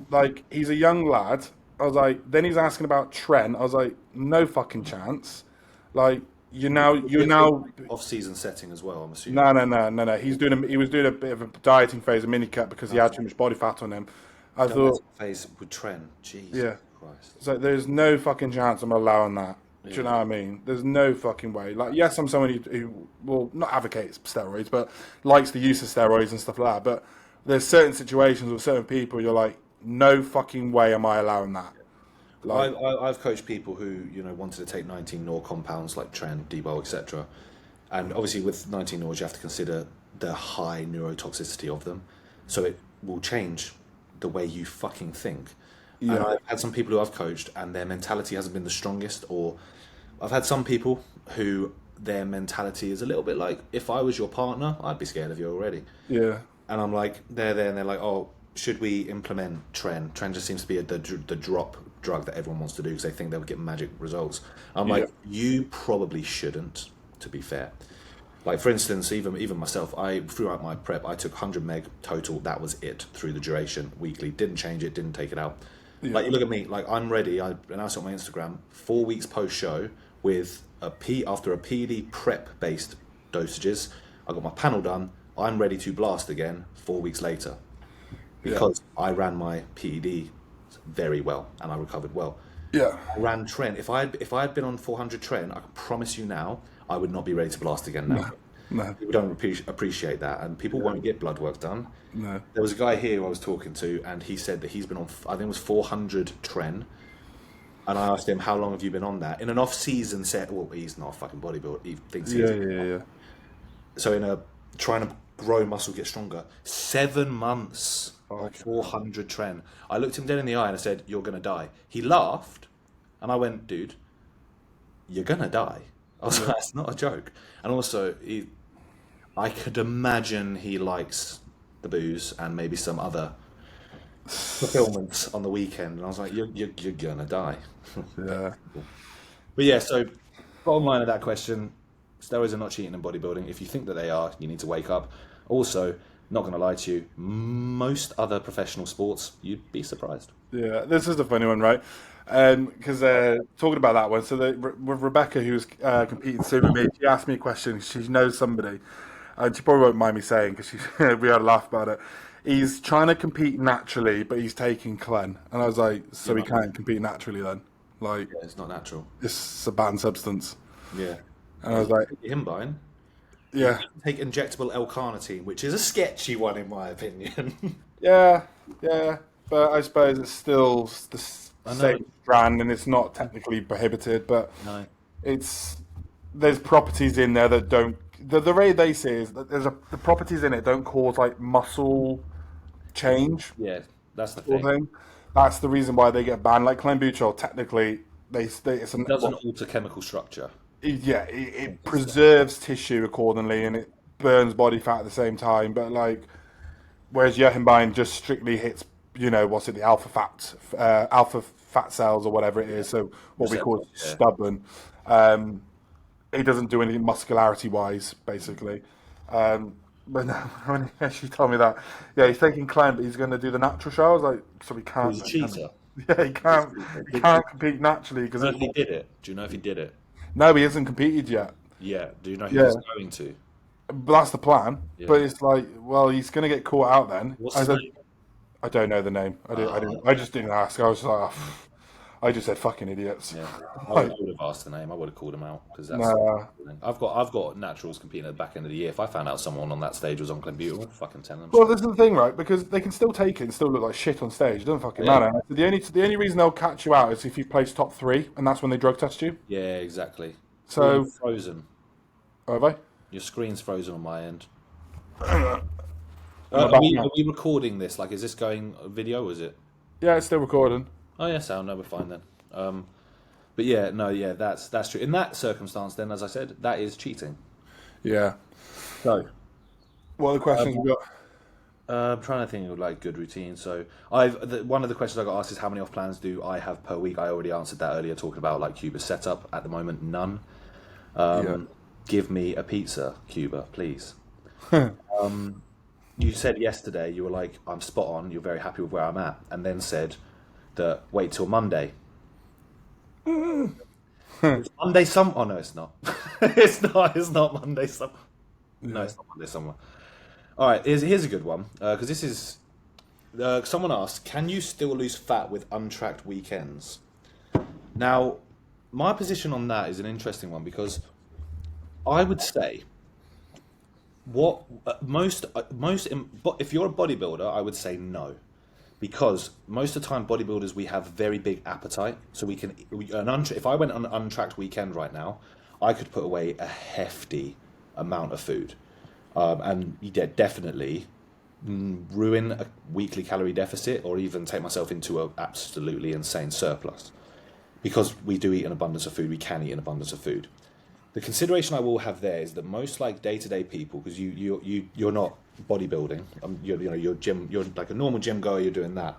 like, he's a young lad. I was like, then he's asking about Trent. I was like, no fucking chance. Like, you're now off-season setting as well. I'm assuming. No. He was doing a bit of a dieting phase, a mini cut because he had too much body fat on him. I thought phase with Trent. Jesus Christ. So there's no fucking chance I'm allowing that. Do you know what I mean? There's no fucking way. Like, yes, I'm someone who will not advocate steroids, but likes the use of steroids and stuff like that. But there's certain situations with certain people, you're like, no fucking way am I allowing that. Like, I've coached people who wanted to take 19 NOR compounds like Tren, Debol, etc. And obviously with 19 NORs you have to consider the high neurotoxicity of them, so it will change the way you fucking think. And I've had some people who I've coached and their mentality hasn't been the strongest, or I've had some people who their mentality is a little bit like, if I was your partner, I'd be scared of you already. Yeah. And I'm like, they're there and they're like, oh, should we implement Tren? Tren just seems to be the drop drug that everyone wants to do because they think they'll get magic results. I'm like, you probably shouldn't, to be fair. Like, for instance, even myself, throughout my prep, I took 100 meg total. That was it through the duration, weekly. Didn't change it, didn't take it out. Yeah. Like, you look at me, like, I'm ready. I announced on my Instagram, 4 weeks post-show with after a PED prep-based dosages. I got my panel done. I'm ready to blast again 4 weeks later because I ran my PED very well and I recovered well. Yeah. I ran Tren. If I had been on 400 Tren, I can promise you now, I would not be ready to blast again now. No. People don't appreciate that, and people won't get blood work done. No. There was a guy here who I was talking to, and he said that he's been on, I think it was 400 Tren, and I asked him, how long have you been on that? In an off-season set, well, he's not a fucking bodybuilder, he thinks he's... Yeah. So trying to grow muscle, get stronger, 7 months on 400 Tren. I looked him dead in the eye and I said, you're going to die. He laughed. And I went, dude, you're gonna die. I was like, that's not a joke. And also, I could imagine he likes the booze and maybe some other fulfillments on the weekend. And I was like, you're gonna die. Yeah. But yeah, so bottom line of that question, steroids are not cheating in bodybuilding. If you think that they are, you need to wake up. Also, not going to lie to you, most other professional sports, you'd be surprised. Yeah, this is the funny one, right? Because talking about that one, so with Rebecca, who was competing soon with me, she asked me a question. She knows somebody, and she probably won't mind me saying because we had a laugh about it. He's trying to compete naturally, but he's taking Clen, and I was like, so he can't compete naturally then? Like, Yeah, it's not natural. it's a banned substance. Yeah. And I was like, Him buying. yeah, Take injectable L-carnitine, which is a sketchy one in my opinion. yeah, yeah. But I suppose it's still the know. same strand, and it's not technically prohibited, but No. it's there's properties in there that don't. The way they say is that the properties in it don't cause like muscle change Yeah, that's the sort thing. of thing. That's the reason why they get banned. Like clenbuterol, technically, it's It an doesn't well, alter chemical structure. yeah, it preserves tissue accordingly, and it burns body fat at the same time. But like, whereas Yohimbine just strictly hits, what's it, the alpha fat cells or whatever it is. So what we call Yeah. stubborn. He doesn't do anything muscularity wise, basically. But no, when she told me that, yeah, he's taking Clem, but he's going to do the natural show. I was like, so he can't. He's a cheater. Yeah, he can't. He can't compete naturally because Do you know if he did it? Do you know if he did it? no, he hasn't competed yet. Yeah. Do you know who Yeah, he's going to? but that's the plan. But Yeah. it's like, well, he's going to get caught out then. What's I his said, name? I don't know the name. I just didn't ask. I was like, oh, I just said fucking idiots. Yeah, Like, I would have asked the name. I would have called him out because that's. nah. I've got naturals competing at the back end of the year. If I found out someone on that stage was on Glenbury, I'd fucking tell them. Well, this is the thing, right? Because they can still take it and still look like shit on stage. It doesn't fucking Yeah. matter. The only reason they'll catch you out is if you place top three, and that's when they drug test you. Yeah, exactly. So, You're frozen. have I? Your screen's frozen on my end. I'm Are back we, now. are we recording this? Like, is this going video? Or is it? Yeah, it's still recording. Oh yeah, sound. No, we're fine then. But yeah, no, yeah, that's true. In that circumstance, then, as I said, that is cheating. Yeah. So, What other questions you got? I'm trying to think of like good routine. So, one of the questions I got asked is how many off plans do I have per week? I already answered that earlier, talking about like Cuba's setup. At the moment, none. Yeah. Give me a pizza, Cuba, please. You said yesterday you were like, I'm spot on. You're very happy with where I'm at, and then said that wait till Monday. It's Monday some. Oh no, it's not. It's not. It's not Monday some. No, it's not Monday somewhere. All right, here's a good one because this is. Someone asked, can you still lose fat with untracked weekends? Now, my position on that is an interesting one because I would say what but if you're a bodybuilder, I would say no, because most of the time bodybuilders we have very big appetite, so if I went on an untracked weekend right now, I could put away a hefty amount of food, and yeah, definitely ruin a weekly calorie deficit or even take myself into an absolutely insane surplus because we do eat an abundance of food. We can eat an abundance of food. The consideration I will have there is that most like day-to-day people, because you're not bodybuilding, you're like a normal gym goer, you're doing that.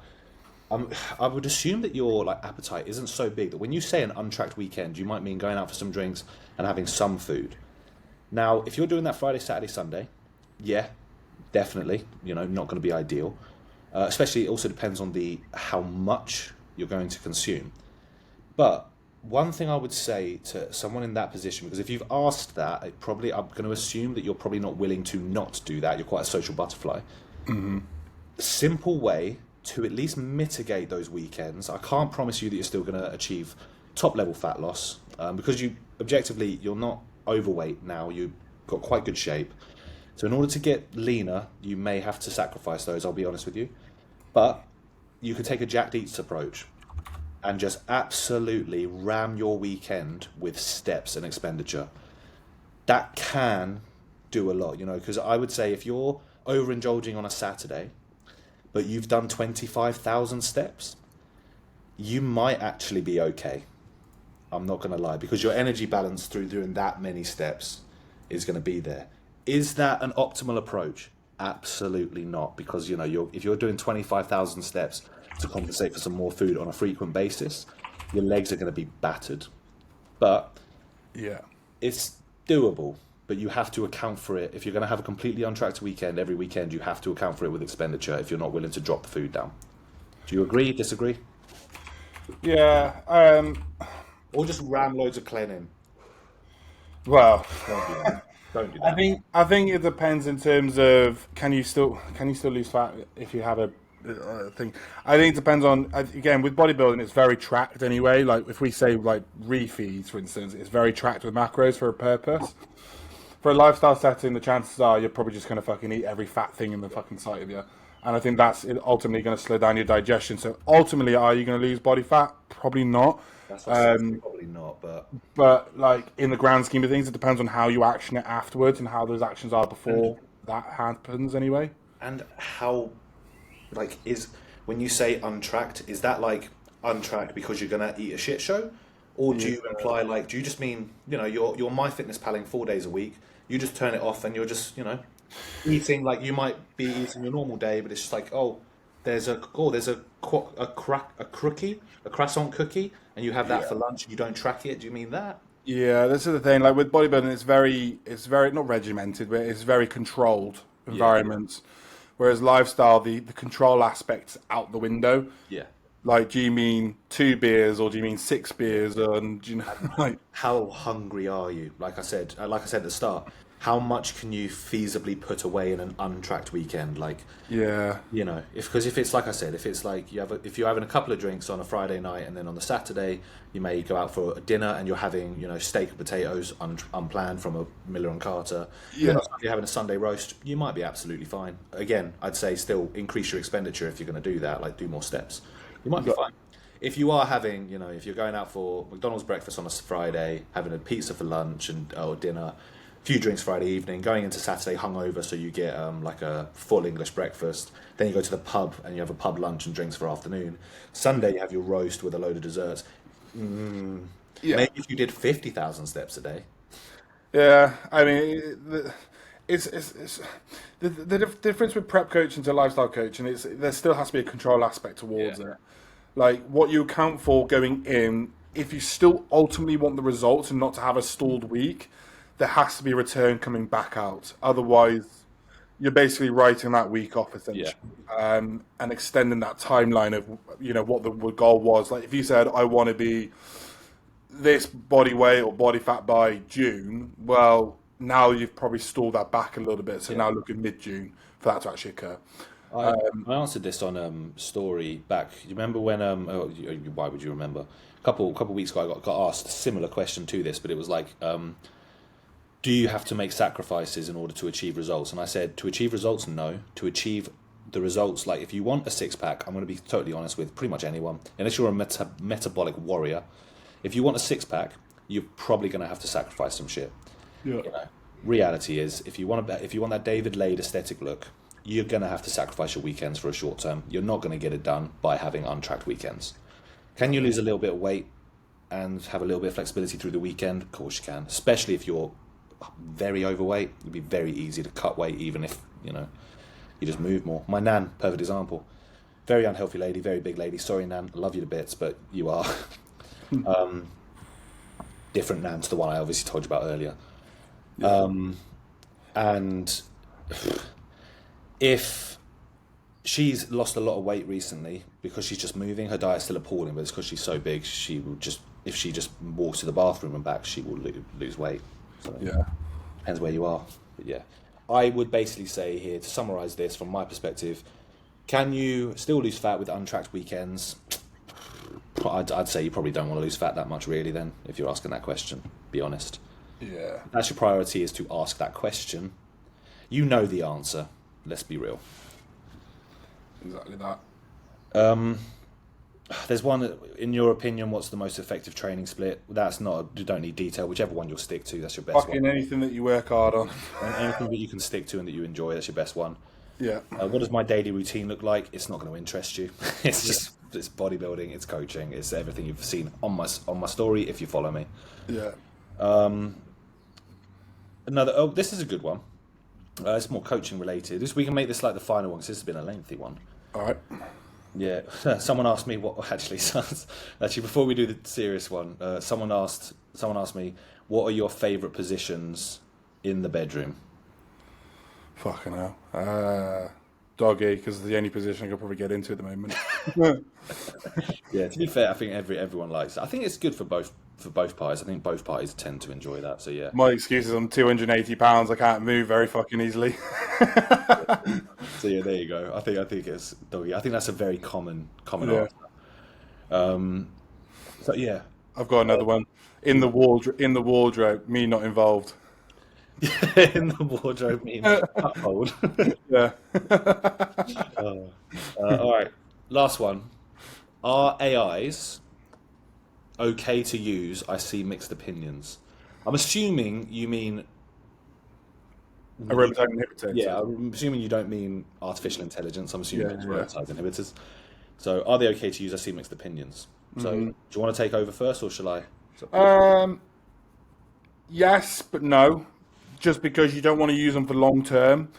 I would assume that your like appetite isn't so big that when you say an untracked weekend, you might mean going out for some drinks and having some food. Now, if you're doing that Friday, Saturday, Sunday, yeah, definitely, not going to be ideal. Especially, it also depends on how much you're going to consume. But one thing I would say to someone in that position, because if you've asked that, I'm going to assume that you're probably not willing to not do that. You're quite a social butterfly. A simple way to at least mitigate those weekends. I can't promise you that you're still going to achieve top level fat loss because you're not overweight now. You've got quite good shape. So in order to get leaner, you may have to sacrifice those. I'll be honest with you, but you could take a Jack Eats approach and just absolutely ram your weekend with steps and expenditure. That can do a lot, because I would say if you're overindulging on a Saturday, but you've done 25,000 steps, you might actually be okay. I'm not going to lie, because your energy balance through doing that many steps is going to be there. Is that an optimal approach? Absolutely not, because if you're doing 25,000 steps to compensate for some more food on a frequent basis, your legs are going to be battered. But Yeah. it's doable, but you have to account for it. If you're going to have a completely untracked weekend, every weekend you have to account for it with expenditure if you're not willing to drop the food down. Do you agree, disagree? Yeah. Or just ram loads of Clen in? Well, Don't do that. Don't do I that. think I think it depends in terms of can you still lose fat if you have a thing. I think it depends on again with bodybuilding. It's very tracked anyway. Like if we say like refeeds, for instance, it's very tracked with macros for a purpose. For a lifestyle setting, the chances are you're probably just going to fucking eat every fat thing in the fucking sight of you. And I think that's ultimately going to slow down your digestion. So ultimately, are you going to lose body fat? Probably not. That's what I said. Probably not, but But like in the grand scheme of things, it depends on how you action it afterwards and how those actions are and before that happens. Anyway, and how like is when you say untracked, is that like untracked because you're gonna eat a shit show, or do yeah, you imply like do you just mean you're MyFitnessPaling 4 days a week? You just turn it off and you're just eating like you might be eating your normal day, but it's just like there's a cookie, a croissant cookie, and you have that yeah, for lunch and you don't track it. Do you mean that? yeah. This is the thing. Like with bodybuilding, it's very not regimented, but it's very controlled Yeah, environments. Whereas lifestyle, the control aspect's out the window. yeah. Like, do you mean 2 beers or do you mean 6 beers? And do you know, like, How hungry are you? Like I said at the start, how much can you feasibly put away in an untracked weekend? Like, yeah, if it's like I said, if it's like if you're having a couple of drinks on a Friday night and then on the Saturday you may go out for a dinner and you're having steak and potatoes unplanned from a Miller and Carter. yeah, If you're having a Sunday roast, you might be absolutely fine. Again, I'd say still increase your expenditure if you're going to do that. Like do more steps. You might be fine. If you are having, if you're going out for McDonald's breakfast on a Friday, having a pizza for lunch and or dinner, few drinks Friday evening, going into Saturday hungover, so you get like a full English breakfast. Then you go to the pub and you have a pub lunch and drinks for afternoon. Sunday you have your roast with a load of desserts. yeah. Maybe if you did 50,000 steps a day. Yeah, I mean, it's the difference with prep coaching to lifestyle coaching is there still has to be a control aspect Yeah. towards it. Like what you account for going in, if you still ultimately want the results and not to have a stalled week, there has to be a return coming back out. Otherwise, you're basically writing that week off Yeah. essentially, and extending that timeline of what the goal was. Like if you said I want to be this body weight or body fat by June, well, now you've probably stalled that back a little bit. So Yeah. now look at mid-June for that to actually occur. I answered this on story back. You remember when why would you remember? A couple weeks ago, I got asked a similar question to this, but it was like, do you have to make sacrifices in order to achieve results? And I said, to achieve results, no. To achieve the results, like if you want a six pack, I'm going to be totally honest with pretty much anyone, unless you're a metabolic warrior. If you want a six pack, you're probably going to have to sacrifice some shit. Yeah. Reality is, if you want that David Lade aesthetic look, you're going to have to sacrifice your weekends for a short term. You're not going to get it done by having untracked weekends. Can you lose a little bit of weight and have a little bit of flexibility through the weekend? Of course you can, especially if you're very overweight. It'd be very easy to cut weight even if you just move more. My nan, perfect example. Very unhealthy lady, very big lady. Sorry, nan, I love you to bits, but you are different nan to the one I obviously told you about earlier. And if she's lost a lot of weight recently because she's just moving, her diet's still appalling, but it's because she's so big, if she just walks to the bathroom and back, she will lose weight. So Yeah. depends where you are. But yeah, I would basically say here, to summarise this from my perspective, can you still lose fat with untracked weekends? I'd say you probably don't want to lose fat that much, really, then, if you're asking that question. Be honest. Yeah. If that's your priority, is to ask that question. You know the answer. Let's be real. Exactly that. There's one, in your opinion, what's the most effective training split? That's not, you don't need detail. Whichever one you'll stick to, that's your best Fucking one. anything that you work hard on. And anything that you can stick to and that you enjoy, that's your best one. Yeah. What does my daily routine look like? It's not going to interest you. It's just It's bodybuilding, it's coaching, it's everything you've seen on my story if you follow me. Yeah. This is a good one. It's more coaching related. We can make this like the final one because this has been a lengthy one. All right. Yeah. Someone asked me what actually before we do the serious one, someone asked me what are your favourite positions in the bedroom. Fucking hell. Doggy, because it's the only position I could probably get into at the moment. Yeah, to be fair, I think everyone likes it. I think it's good for both parties. I think both parties tend to enjoy that. So yeah. My excuse is I'm 280 pounds. I can't move very fucking easily. So yeah, there you go. I think it's doggy. I think that's a very common Yeah. answer. So yeah, I've got another one. In the wardrobe, me not involved. in the wardrobe means hold. Yeah. All right, last one. Are AIs okay to use? I see mixed opinions. I'm assuming you mean. Aromatase inhibitors. Yeah, I'm assuming you don't mean artificial intelligence. I'm assuming it's Yeah. aromatase inhibitors. So, are they okay to use? I see mixed opinions. So, do you want to take over first, or shall I? Yes, but no. Just because you don't want to use them for long term,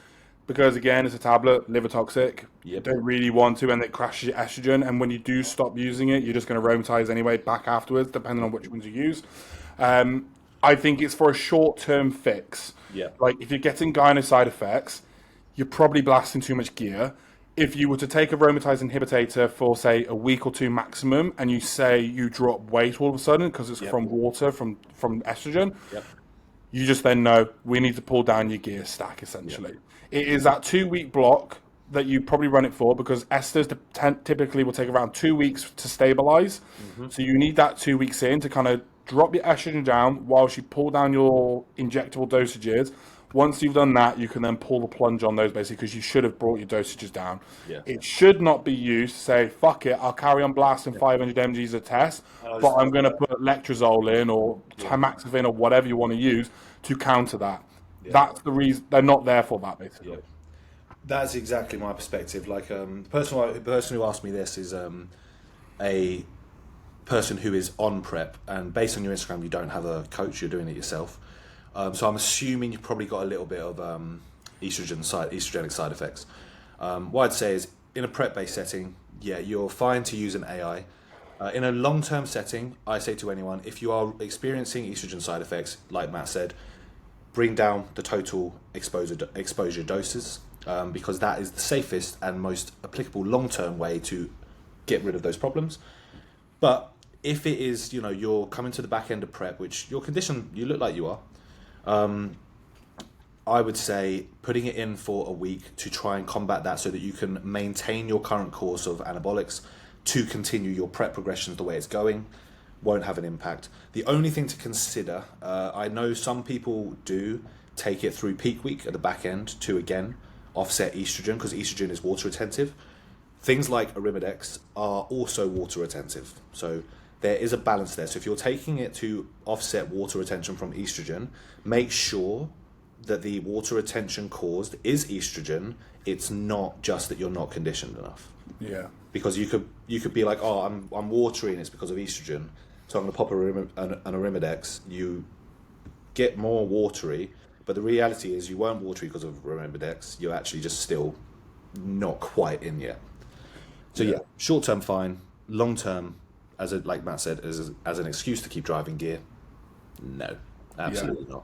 because again, it's a tablet, liver toxic. You Yep. don't really want to, and it crashes your estrogen. And when you do stop using it, you're just going to aromatize anyway back afterwards, depending on which ones you use. I think it's for a short term fix. Yeah. Like if you're getting gyno side effects, you're probably blasting too much gear. If you were to take a aromatase inhibitor for say a week or two maximum, and you say you drop weight all of a sudden because it's from water from estrogen, Yep. you just then know we need to pull down your gear stack essentially. It is that 2 week block that you probably run it for because esters typically will take around 2 weeks to stabilize. So you need that 2 weeks in to kind of drop your estrogen down while you pull down your injectable dosages. Once you've done that, you can then pull the plunge on those basically because you should have brought your dosages down. Yeah. It should not be used to say, fuck it, I'll carry on blasting 500 mgs a test, but I'm going to put letrozole in or tamoxifen or whatever you want to use to counter that. That's the reason. They're not there for that, basically. Yep. That's exactly my perspective. Like, the person who asked me this is a person who is on prep, and based on your Instagram, you don't have a coach; you're doing it yourself. So I'm assuming you've probably got a little bit of estrogenic side effects. What I'd say is, in a prep-based setting, yeah, you're fine to use an AI. In a long-term setting, I say to anyone, if you are experiencing estrogen side effects, like Matt said, bring down the total exposure doses because that is the safest and most applicable long-term way to get rid of those problems. But if it is, you're coming to the back end of prep, which your condition, you look like you are, I would say putting it in for a week to try and combat that so that you can maintain your current course of anabolics to continue your prep progressions the way it's going won't have an impact. The only thing to consider, I know some people do take it through peak week at the back end to again offset estrogen because estrogen is water retentive. Things like Arimidex are also water retentive. So there is a balance there. So if you're taking it to offset water retention from estrogen, make sure that the water retention caused is estrogen. It's not just that you're not conditioned enough. Yeah. Because you could be like, oh, I'm watery and it's because of estrogen, so I'm going to pop an Arimidex. You get more watery, but the reality is you weren't watery because of Arimidex. You're actually just still not quite in yet. So yeah, short term fine, long term, like Matt said, as an excuse to keep driving gear. No, absolutely not.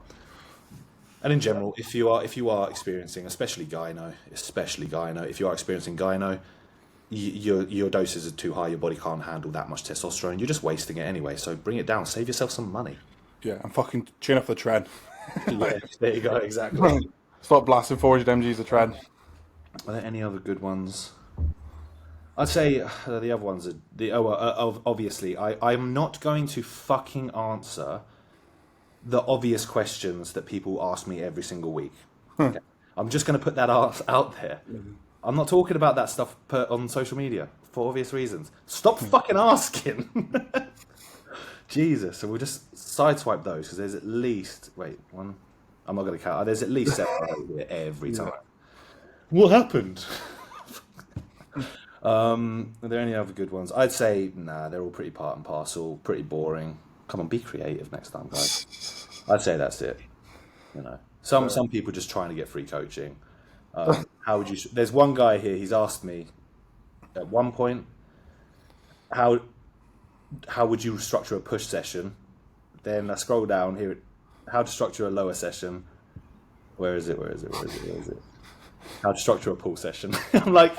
And in general, if you are experiencing, especially gyno, if you are experiencing gyno, your doses are too high. Your body can't handle that much testosterone. You're just wasting it anyway. So bring it down. Save yourself some money. Yeah, and fucking chin off the trend. Yeah, there you go. Exactly. Stop blasting 400 mgs a trend. Are there any other good ones? I'd say the other ones are obviously. I'm not going to fucking answer the obvious questions that people ask me every single week. Okay? I'm just going to put that out there. I'm not talking about that stuff on social media for obvious reasons. Stop fucking asking. Jesus. So we'll just sideswipe those because there's at least one. I'm not going to count. There's at least 7 here every time. What happened? Are there any other good ones? I'd say, nah, they're all pretty part and parcel, pretty boring. Come on, be creative next time, guys. I'd say that's it. You know, some people just trying to get free coaching. How would you? There's one guy here. He's asked me at one point, how would you structure a push session? Then I scroll down here. How to structure a lower session? Where is it? How to structure a pull session? I'm like,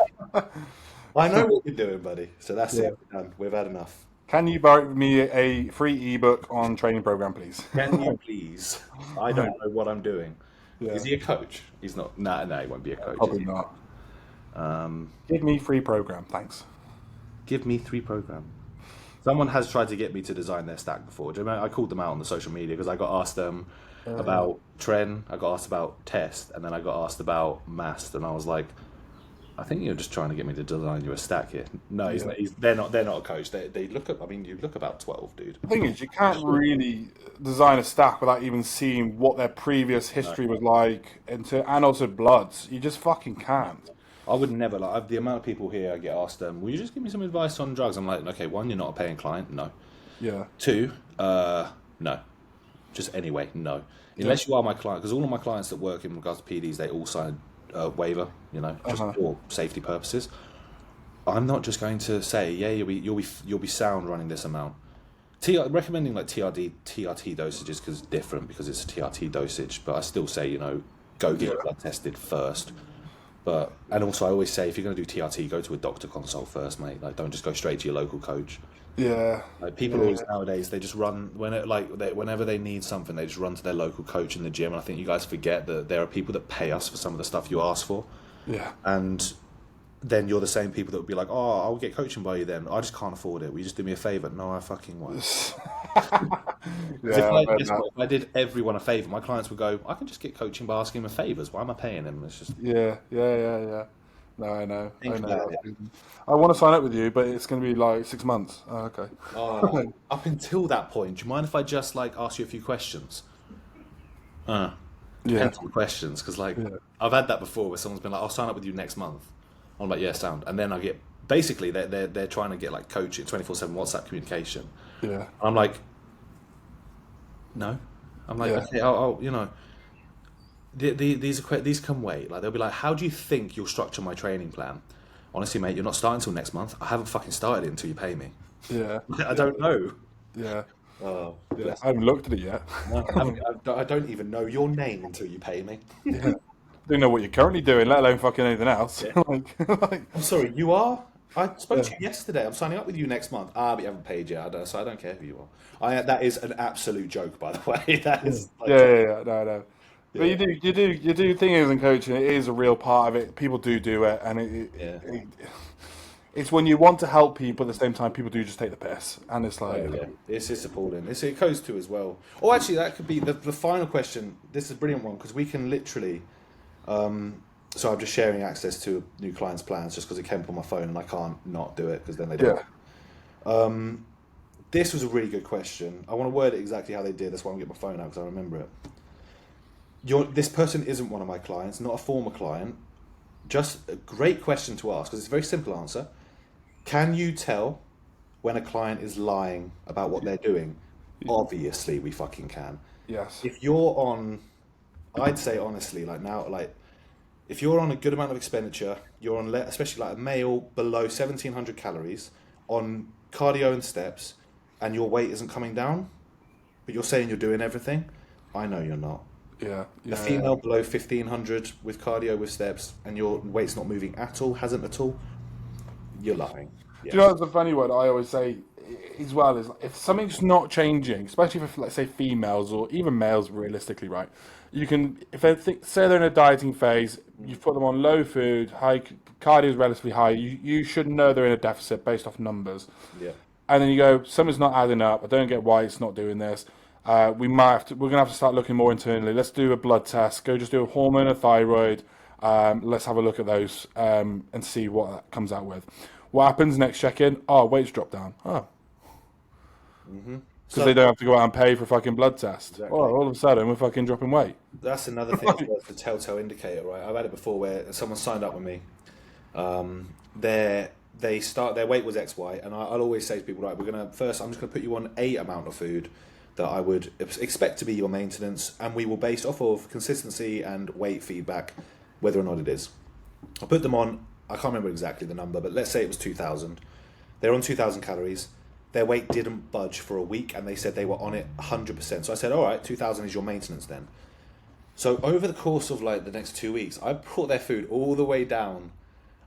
I know what you're doing, buddy. So that's it. We're done. We've had enough. Can you buy me a free ebook on training program, please? Can you please? I don't know what I'm doing. Yeah. Is he a coach? He's not. Nah, he won't be a coach. Probably not. Give me free program, thanks. Give me 3 program. Someone has tried to get me to design their stack before. Do you remember? I called them out on the social media because I got asked them about Tren, I got asked about Test, and then I got asked about Mast, and I was like, I think you're just trying to get me to design you a stack here. No, they're not a coach. They look at. I mean, you look about 12, dude. The thing is, you can't really design a stack without even seeing what their previous history was like, and also bloods. You just fucking can't. I would never the amount of people here I get asked will you just give me some advice on drugs? I'm like, okay, 1, you're not a paying client, no. Yeah. 2, no. Just anyway, no. Unless you are my client, because all of my clients that work in regards to PDs, they all sign a waiver, just for safety purposes. I'm not just going to say, yeah, you'll be sound running this amount. Recommending like TRT dosages because it's different because it's a TRT dosage, but I still say, go get your blood tested first. And also I always say, if you're going to do TRT, go to a doctor consult first, mate. Like, don't just go straight to your local coach. Yeah. Like, people always nowadays, they just run whenever they need something, they just run to their local coach in the gym. And I think you guys forget that there are people that pay us for some of the stuff you ask for. Yeah. And then you're the same people that would be like, oh, I'll get coaching by you then. I just can't afford it. Will you just do me a favour? No, I fucking won't. If I did everyone a favour, my clients would go, I can just get coaching by asking them favours. Why am I paying them? It's just... Yeah. No, I know. I want to sign up with you, but it's going to be like 6 months. Oh, okay. Up until that point, do you mind if I just ask you a few questions? Depends on the questions, because I've had that before where someone's been like, I'll sign up with you next month. I'm like, yeah, sound. And then I get, basically they're trying to get coaching, 24/7 WhatsApp communication. Yeah. I'm like, no. I'm like, okay, I'll these can wait. They'll be like, how do you think you'll structure my training plan? Honestly, mate, you're not starting until next month. I haven't fucking started it until you pay me. Yeah. I don't know. Yeah. Oh, yeah. I haven't looked at it yet. I don't even know your name until you pay me. Yeah. Don't know what you're currently doing, let alone fucking anything else. Yeah. I'm sorry, you are? I spoke to you yesterday. I'm signing up with you next month. But you haven't paid yet, so I don't care who you are. That is an absolute joke, by the way. That is. No. But you do. Thing is, in coaching, it is a real part of it. People do it, and it's when you want to help people at the same time. People do just take the piss, and it's like, it's appalling. It goes to as well. Oh, actually, that could be the final question. This is a brilliant one because we can literally. So I'm just sharing access to a new client's plans just because it came up on my phone and I can't not do it because then they don't. Yeah. This was a really good question. I want to word it exactly how they did. That's why I'm going to get my phone out because I remember it. This person isn't one of my clients, not a former client. Just a great question to ask because it's a very simple answer. Can you tell when a client is lying about what they're doing? Obviously, we fucking can. Yes. If you're on... I'd say honestly, if you're on a good amount of expenditure, you're on, especially a male below 1,700 calories on cardio and steps, and your weight isn't coming down, but you're saying you're doing everything, I know you're not. Yeah. A female below 1,500 with cardio with steps, and your weight's not moving at all, hasn't at all, you're lying. Yeah. Do you know what's a funny word I always say as well is if something's not changing, especially for let's say females or even males, realistically, right? You can, if they say they're in a dieting phase, you've put them on low food, high cardio is relatively high. You should know they're in a deficit based off numbers. Yeah. And then you go, something's not adding up. I don't get why it's not doing this. We're gonna have to start looking more internally. Let's do a blood test. Go just do a hormone, a thyroid. Let's have a look at those and see what that comes out with. What happens next check-in? Oh, weight's dropped down. Oh. Because they don't have to go out and pay for a fucking blood test. Exactly. Oh, all of a sudden we're fucking dropping weight. That's another thing that's the telltale indicator, right? I've had it before where someone signed up with me. Their their weight was XY, and I'll always say to people, right, I'm just gonna put you on a amount of food that I would expect to be your maintenance, and we will base off of consistency and weight feedback whether or not it is. I put them on, I can't remember exactly the number, but let's say it was 2,000. They're on 2,000 calories. Their weight didn't budge for a week, and they said they were on it 100%. So I said, all right, 2,000 is your maintenance then. So over the course of like the next 2 weeks, I brought their food all the way down.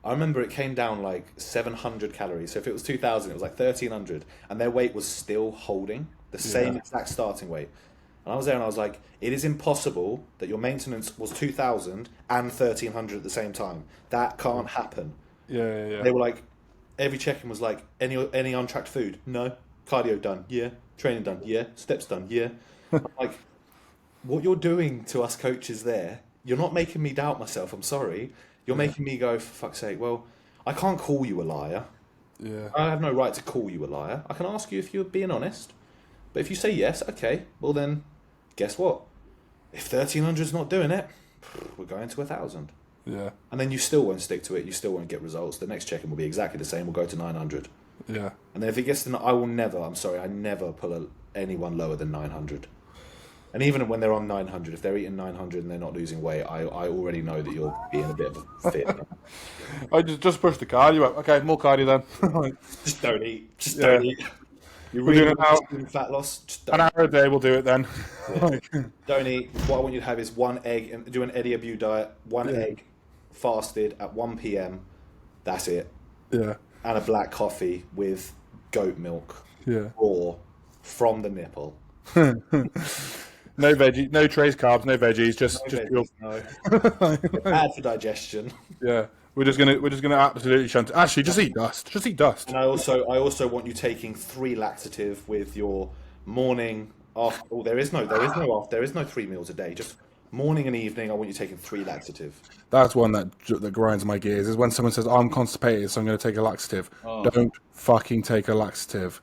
I remember it came down like 700 calories. So if it was 2,000, it was like 1,300. And their weight was still holding the same exact starting weight. And I was there and I was like, it is impossible that your maintenance was 2,000 and 1,300 at the same time. That can't happen. Yeah. They were like, every check-in was like, any untracked food? No. Cardio done? Yeah. Training done? Yeah. Steps done? Yeah. I'm like, what you're doing to us coaches there, you're not making me doubt myself. I'm sorry. You're making me go, for fuck's sake, well, I can't call you a liar. Yeah. I have no right to call you a liar. I can ask you if you're being honest. But if you say yes, okay, well then, guess what? If 1,300 is not doing it, we're going to 1,000. Yeah. And then you still won't stick to it. You still won't get results. The next check-in will be exactly the same. We'll go to 900. Yeah. And then if it gets to... I never pull anyone lower than 900. And even when they're on 900, if they're eating 900 and they're not losing weight, I already know that you're being a bit of a fit. I just push the cardio up. Okay, more cardio then. Just don't eat. Just don't eat. You're We're really doing want fat loss. Just an hour a day, we'll do it then. don't eat. What I want you to have is one egg, and do an Eddie Abu diet, one egg fasted at 1 p.m. That's it. Yeah. And a black coffee with goat milk. Yeah. Raw from the nipple. No veggie, no trace carbs, no veggies, just veggies, no. Bad for digestion. Yeah. We're just gonna absolutely shunt. Actually, just eat dust. Just eat dust. And I also want you taking 3 laxative with your morning after. Oh, there is no 3 meals a day. Just morning and evening. I want you taking 3 laxative. That's one that grinds my gears. Is when someone says, "I'm constipated, so I'm going to take a laxative." Don't fucking take a laxative.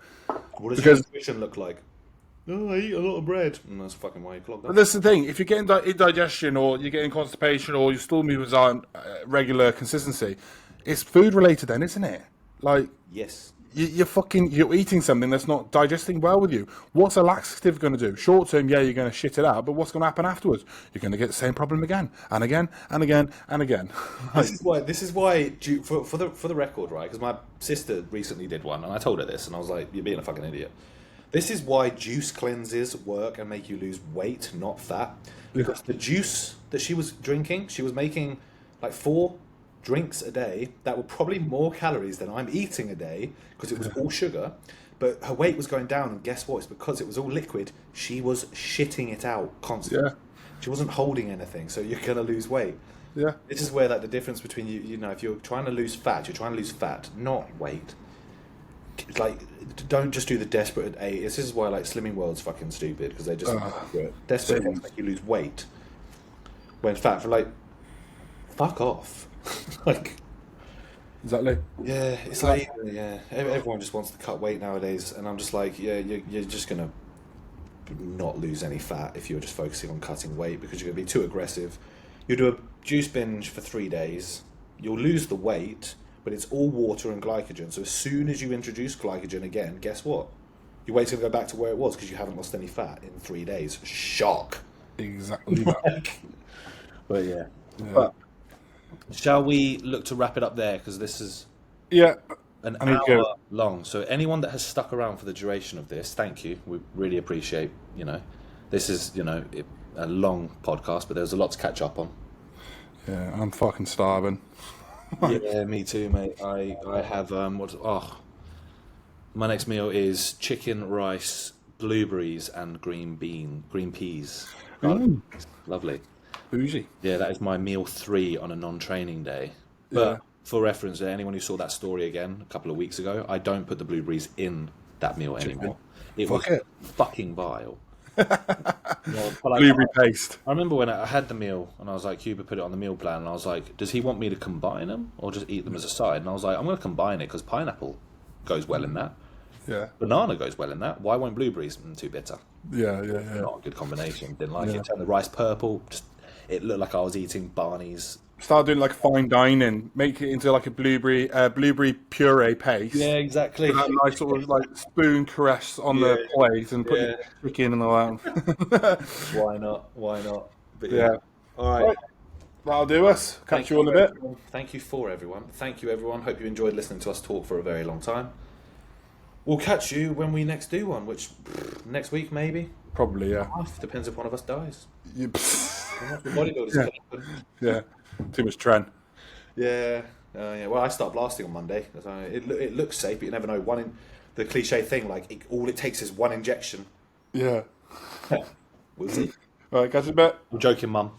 What does your nutrition look like? No, I eat a lot of bread. And that's fucking why you clogged up. But that's the thing. If you're getting indigestion, or you're getting constipation, or your stool movements aren't regular consistency, it's food related, then, isn't it? Like, yes, you're eating something that's not digesting well with you. What's a laxative going to do? Short term, yeah, you're going to shit it out, but what's going to happen afterwards? You're going to get the same problem again and again and again and again. This is why for the record, right? Because my sister recently did one, and I told her this, and I was like, "You're being a fucking idiot." This is why juice cleanses work and make you lose weight, not fat. Because the juice that she was drinking, she was making like 4 drinks a day that were probably more calories than I'm eating a day because it was all sugar. But her weight was going down, and guess what? It's because it was all liquid. She was shitting it out constantly. Yeah. She wasn't holding anything, so you're going to lose weight. Yeah. This is where like the difference between you know, if you're trying to lose fat, you're trying to lose fat, not weight. Like, don't just do the desperate A. This is why like Slimming World's fucking stupid, because they just desperate to make you lose weight. When fat for like, fuck off. Like, exactly. Yeah, it's like everyone just wants to cut weight nowadays, and I'm just like, yeah, you're just gonna not lose any fat if you're just focusing on cutting weight, because you're gonna be too aggressive. You do a juice binge for 3 days, you'll lose the weight. But it's all water and glycogen. So as soon as you introduce glycogen again, guess what? Your weight's going to go back to where it was because you haven't lost any fat in 3 days. Shock. Exactly that. But yeah. But shall we look to wrap it up there? Because this is an hour long. So anyone that has stuck around for the duration of this, thank you. We really appreciate, this is, a long podcast, but there's a lot to catch up on. Yeah, I'm fucking starving. Yeah, me too, mate. I have my next meal is chicken, rice, blueberries, and green peas. Lovely. Bougie. Yeah, that is my meal 3 on a non-training day. But for reference, anyone who saw that story again a couple of weeks ago, I don't put the blueberries in that meal anymore. It was fucking vile. Blueberry paste. I remember when I had the meal and I was like, Kuba put it on the meal plan, and I was like, does he want me to combine them or just eat them as a side? And I was like, I'm going to combine it because pineapple goes well in that. Yeah. Banana goes well in that. Why won't blueberries? Too bitter. Yeah. Not a good combination. Didn't like it. Turn the rice purple. Just it looked like I was eating Barney's. Start doing like fine dining, make it into like a blueberry puree paste. Yeah, exactly. With that nice sort of like spoon caress on Yeah, the plate and put your yeah. chicken and all that. Why not? Why not? But yeah. Yeah. All right. Right, that'll do us. Catch you all in a bit. Everyone. Thank you for everyone. Thank you, everyone. Hope you enjoyed listening to us talk for a very long time. We'll catch you when we next do one, which next week maybe. Probably, yeah. Depends if one of us dies. You- The bodybuilders Yeah. coming. yeah. Too much trend. Yeah. Yeah. Well, I start blasting on Monday. So it looks safe, but you never know. The cliche thing, like all it takes is one injection. Yeah. We'll see. Right, catch you in a bit. I'm joking, Mum.